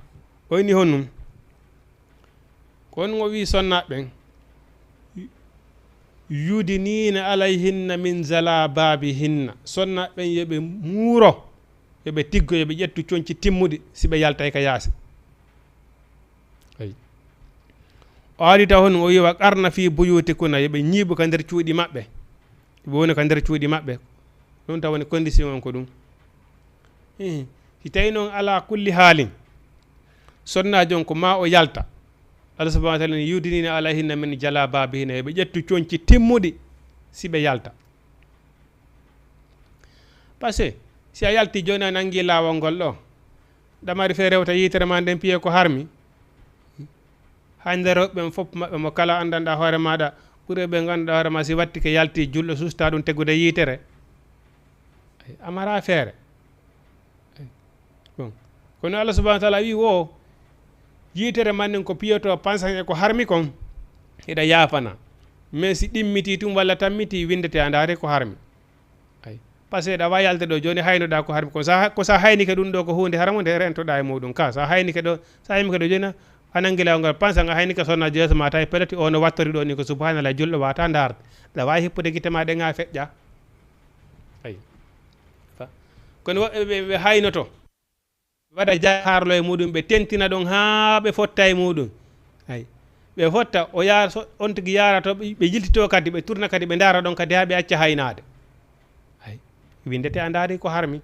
oyni honnum kon ngo wi sonnaɓen yudinina alayhinna min zalababihinna sonnaɓen yoɓe muuro yoɓe tiggo yoɓe ƴettu coñci timmuɗi siɓe yaltay ka yaasi ay o ari taw honnum o wiwa qarna fi buyuti kuna yoɓe ñiiɓu ka nder cuuɗi maɓɓe yoɓe woni ka nder cuuɗi maɓɓe ɗum taw woni condition on ko ɗum si tawi noon ala kulli haalin sonnaji on ko ma o yalta Allah subhanahu wa ta'ala yudinina alayhinna min jalababihina yoɓe ƴettu coñci timmuɗi siɓe yalta par ce que si a yalti joni a nangi lawol ngol ɗo ɗamari fe rewta yitere ma nden piye ko harmi hande rewɓe fof maɓɓe mo kala andanɗa hoore maɗa ɓuure ɓe ganduɗa hoore ma si watti ke yalti julɗo susta ɗum tegude yitere amara feere bon kono Allah subhanahu wa ta'ala wi wo yitere mannen ko piyoto pansan e ko harmi kon ida yafana mais si ɗimmiti tum walla tammiti windete andare ko harmi ay passé da wa yalde ɗo joni haynoɗa ko harmi ko sa haynike ɗum ɗo ko hunde haramude rentoɗa e muɗum ka sa haynike ɗo joni ananguilawgal pansan a haynike sonna jeeso ma tawi peut-être ono wattori ɗo ni ko subhanallah julɗo wata darde da wawi hippude guite ma ɗen ha feƴƴa ay kono woɓɓe ɓe haynoto waɗa jaharlo e muɗum ɓe tentina ɗon ha ɓe fotta e muɗum ay ɓe fotta o yaara on tigui yarato ɓe jiltito kadi ɓe tourna kadi ɓe dara ɗon kadi ha ɓe acca haynade ay windete a daari ko harmi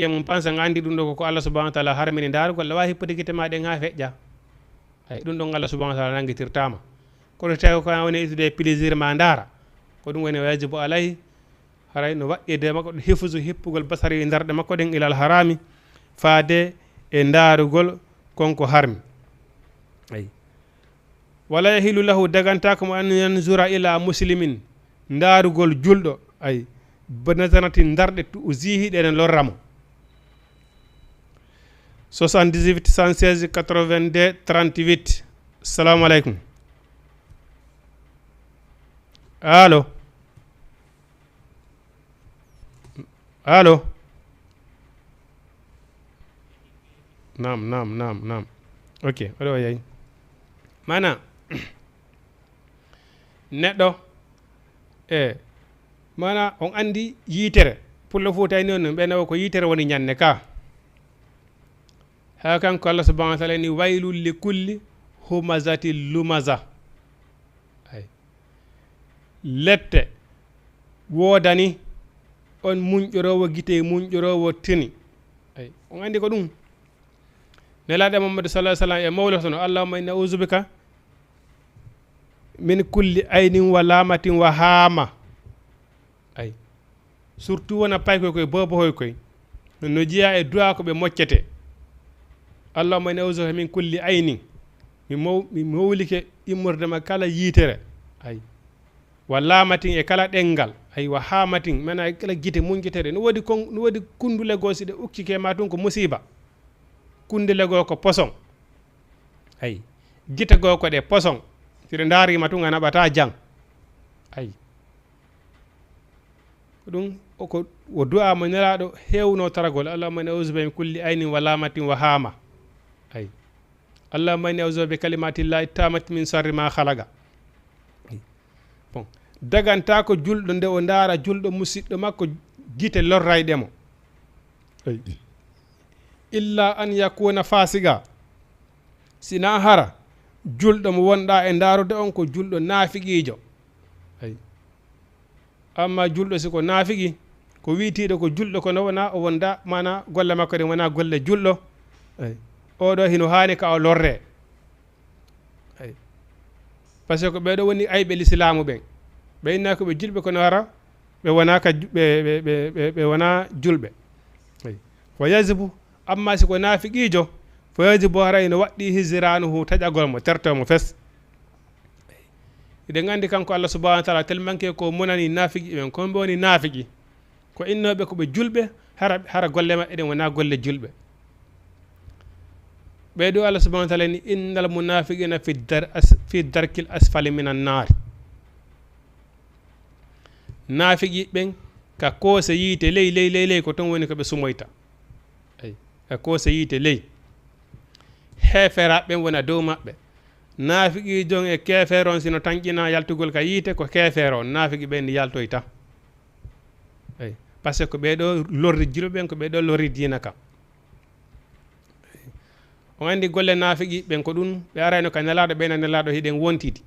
mum pensa andi ɗum ɗo ko Allah subhanahu wa ta'ala harmini darugol aɗa wawi hippude guite ma ɗen ha feƴƴa ay ɗum ɗon Allah subhanahu wa ta'ala nanguitirtama kono tawi ko woni itude plaisir ma dara ko ɗum woni wajibu alayhi haray no waɗɗide makko ɗo hifusu hippugol basari e darɗe makko ɗen ilal harami faade e darugol konko harmi ay wala yahilu lahu dagantako mo an yanzura ila muslimin ndarugol julɗo ay banazanati darɗe uzihiɗe ne lorramo 78 116 82 38 assalamu aleykum allo allo nam ok oɗo yeyi mana neɗɗo mana on andi yitere pullo fuutay noon ɓenawo ko yitere woni ñande ka ha kanko Allah subhanahu wa ta'ala ni waylul li kulli humazati lumaza ay lette wodani on muñƴorowo gite muñƴorowo tini ay on andi ko ɗum nelaɗo Muhammad sallallahu alaihi wasallam e mawlo tono allahumma inna uzubika min kulli aynin wa lamatin wa hama ay surtout wona paykoy koye bobohoy koy no jiya e du'a ko ɓe moccete allahumma inna uzubika min kulli aynin mi mawlike immordema kala yitere ay wa lamatin e kala ɗengal ay wa hamatin mana kala gite muñƴetere no wodi kundule goo si ɗe ukkike ma tun ko musiba kundule goo ko poson ay gite goo ko ɗe poson siɗe daarima tun a naɓata jang ay ɗum ko o du'a mo nelaɗo hewno taragol allahumma inni a'udhu min kulli aynin wa lamatin wa hama ay allahumma inni a'udhu bi kalimatillahi tammati min sharri ma khalaqa bon daganta ko julɗo nde o ndaara julɗo musidɗo makko gite lorrayɗemo ay illa an yakuna fasiga sina hara julɗo mo wonɗa e ndarude on ko julɗo naafiqiijo ay amma julɗo siko naafiqi ko wiitiɗo ko julɗo kono wona o wonda mana golle makko ɗe wona golle julɗo ay oɗo hino haani ka o lorre ay par ce que ɓeɗo woni ayɓe l'islamu ɓen ɓe inna ko ɓe julɓe kono hara ɓe wona ka ɓe wona julɓe ay fo yajibu amma siko naafiqiijo fo yajibu hara ino waɗɗi hijranuhu taƴagol mo tertomo fes eɗen gandi kanko Allah subhanahu wa ta'ala tellement que ko monani naafiqi ɓen kono ɓe woni naafiqi ko innoɓe koɓe julɓe hara golle maɓɓe ɗen wona golle julɓe ɓeydo Allah subhanahu wa ta'ala ni innal munafiqina fi darkil asfali minan nar naafiqi ɓen ka koose yiite ley ko ton woni koɓe sumoyta ay ka koose yiite ley heeferaɓe ɓen wona dow maɓɓe naafiqi jon e keefeer on sino tanƴina yaltugol ka yiite ko keefeer on naafiqi ɓen ni yaltoyta ay par ce que ɓeɗo lorri julɓe ɓen ko ɓeɗo lorri diina kam on andi golle naafiqi ɓen ko ɗum ɓe arayno ka nelaɗo ɓena nelaɗo hiɗen wontidi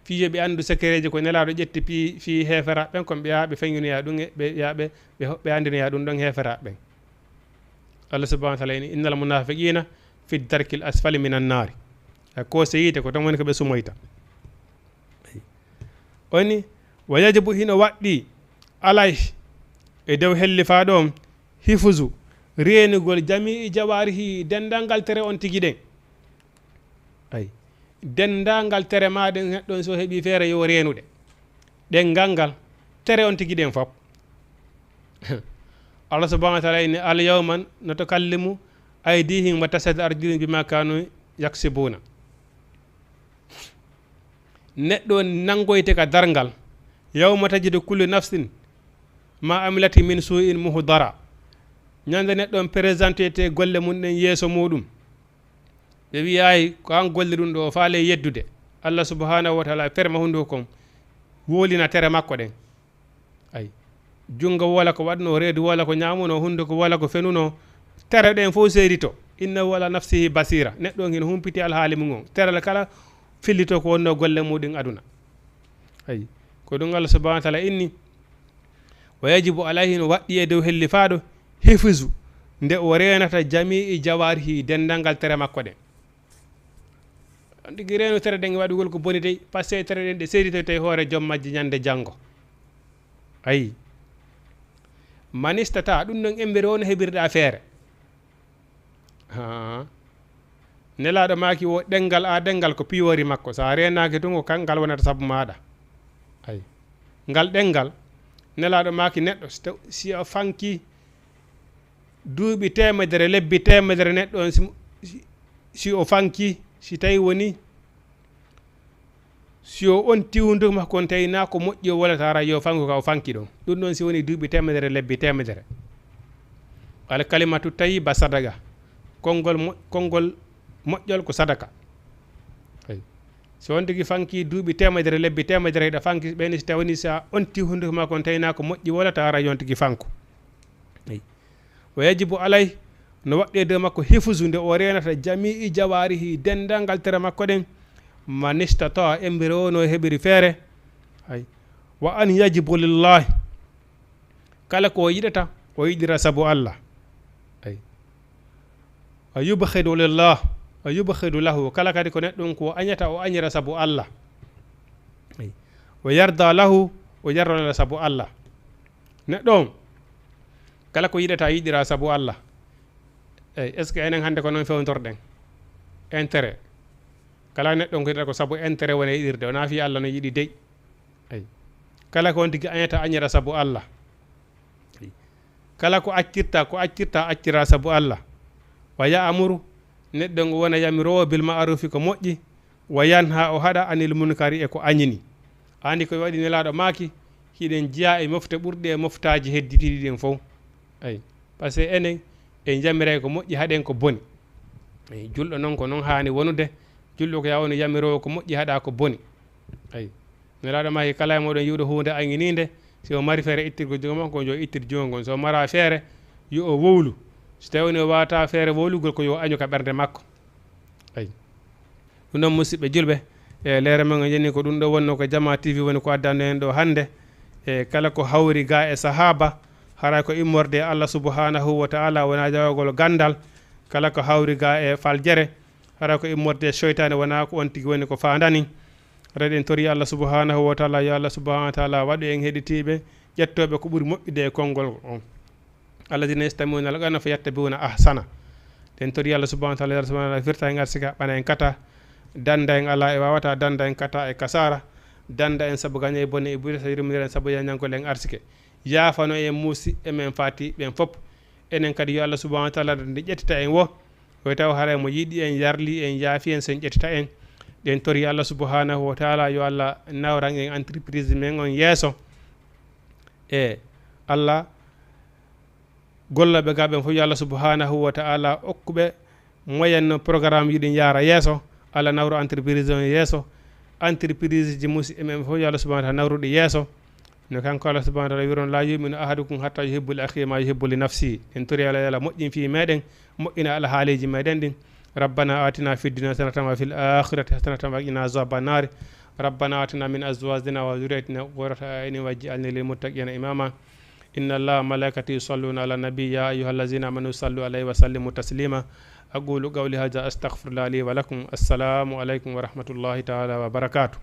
fiye ɓe andu secret ji ko nelaɗo ƴetti fi heeferaɓe ɓen kono ɓe yaha ɓe feŋinoya ɗum ɓe andinoya ɗum ɗon heeferaɓe ɓen Allah subhanahu wa ta'ala ini innal munafiqina fi darkil asfali minan nari ko se yite ko tan woni ko ɓe sumoyta oni wa yajibu hino waɗɗi alay e dow hellifaɗo on hifuzu reenugol jami'i jawarihi dendalngal tere on tigi ɗen ay dendalngal tere maɗen heɗɗon so heeɓi feere yo reenuɗe ɗengal ngal tere on tigi ɗen fop Allah subhanahu wa ta'ala inni al yawman natakallimu aydihim wa tashhadu arjuluhum bima kanu yaksibuna neɗɗo nangoyte ka darngal yawma tajidu kullu nafsin ma amilati min su'in muhdara ñande neɗɗon présenté te golle mum ɗen yeeso muɗum ɓe wiyayi ko an golle ɗum ɗo faale yeddude Allah subhanahu wa ta'ala ferma hunde kon wolina tere makko ɗen ay jungo wala ko waɗno reedu wala ko ñamuno hunde ko wala ko fenuno tere ɗen fof seedito inna wala nafsihi basira neɗɗo hino humpiti alhaali mum on terel kala fillito ko wonno golle muɗum aduna ay ko ɗum Allah subhanahu wa ta'ala inni wa yajibu alayhi no waɗɗi e dow hellifaɗo hifisu nde o renata jami'i jawarihi dendalngal tere makko ɗen ɗigi reeno tere ɗen waɗugol ko boni dey par ce que tere ɗen ɗe seedito tawi hoore joom majji ñande janggo ayi manistata ɗum ɗon embere on heɓirɗa feere nelaɗo maki o ɗengal a ɗengal ko piwori makko sa renaki tun ko kangal wonata sabu maɗa ay ngal ɗengal nelaɗo maki neɗɗo si a fanki duuɓi temedere lebbi temedere neɗɗo on si o fanki si tawi woni si o on tiwndu makko on tawi na ko moƴƴi o wolata ara yo fanko ka o fanki ɗon ɗum ɗon si woni duuɓi temedere lebbi temedere al kalimatu tayyiba sadaga konngol moƴƴol ko sadaka so on tigi fanki duuɓi temedere lebbi temedere ɗa fanki ɓeni so tawini sa on tiwndu makko on tawi na ko moƴƴi wolata ara yon tigi fanko wa yajibu alay no waɗɗe dow makko hifusu nde o renata jamii jawarihi dendalngal tere makko ɗen man istata embire o no heɓiri feere ay wa an yajibu lillahi kala ko yiɗata o yiɗira sabu allah ay a yubhidu lillah a yubhidu lahu kala kadi ko neɗɗon ko añata o añira sabu allah ay o yarda lahu o yardola sabu allah neɗɗon kala ko yiɗata yiɗira sabu allah eyi est ce que enen hannde ko noon fewtorɗen intérêt kala neɗɗon ko yiɗata ko sabu intérêt woni yiɗirde wona fi allah no yiɗi dey eyi kala ko on tigi añata añira sabu allah eyi kala ko accirta accira sabu allah wa ya'muru neɗɗon o wona yamirowo bil ma'rufi ko moƴƴi wa yanha o haɗa anil munkari e ko añini andi ko waɗi nelaɗo maaki hiɗen jiya e mofte ɓurɗe e moftaji hedditiɗi ɗin fof eyi par ce que enen en jamire ko moƴƴi haɗen ko boni eyi julɗo noon ko noon hani wonude julɗo ko yawno yamirowo ko moƴƴi haɗa ko boni eyi nelaɗo maaki kala e moɗon yiwɗo hunde añininde si o mari feere ittirgo jongo makko yo ittir jongo ngon so mara feere yo o wowlu so tawni o wata feere wowlugol ko yo añu ka ɓerde makko eyi ɗum noon musidɓe julɓe e leere men o jenni ko ɗum ɗo wonno ko Jama TV woni ko addande en ɗo hannde e kala ko hawri ga e sahaba haray ko immorde Allah subhanahu wa ta'ala wona jawagol gandal kala ko hawri ga e faljere haray ko immorde sheytane wona ko on tigi woni ko fandani reɗen tori Allah subhanahu wa ta'ala yo Allah subhanahu wa ta'ala waɗu en heɗitiɓe ƴettoɓe ko ɓuuri moƴƴude e konngol on alladina yastamiuna alqawla fayattabiuna ahsana den tori Allah subhanahu wa ta'ala subhanahu wa ta'ala firta en arsika ɓana en kata danda en ala e wawata danda en kata e kasara danda en sabu gagne e bonne e ɓuuri so yirmideren sabu yañankol en arsike yaafano en muusi emen fati ɓen fof enen kadi yo Allah subhanahu wa ta'ala nde ƴettita en wo koye taw haray mo yiɗi en yarli en yaafi en sen ƴettita en ɗen tori Allah subhanahu wa ta'ala yo Allah nawran en entreprise men on yeeso e Allah gollaɓe gaɓen fof yo Allah subhanahu wa ta'ala okkuɓe moyen programme yiɗin yaara yeeso Allah nawru entreprise on yeeso entreprise ji musi emen fof yo Allah subhanahu wa ta'ala nawruɗi yeeso no kanko Allah subhanahu wa ta'ala wiron la yuminu ahadukum hatta yuhibbu li akhihi ma yuhibbu li nafsihi en tori Allah yala moƴƴin fi meɗen moƴƴina ala haaliji meɗen ɗin ربنا آتنا في الدنيا حسنة وفي الآخرة حسنة وقنا عذاب النار ربنا آتنا من أزواجنا وذريتنا قرة أعين واجعلنا للمتقين إماما إن الله وملائكته يصلون على النبي يا أيها الذين آمنوا صلوا عليه وسلموا تسليما أقول قولي هذا أستغفر الله لي ولكم السلام عليكم ورحمة الله تعالى وبركاته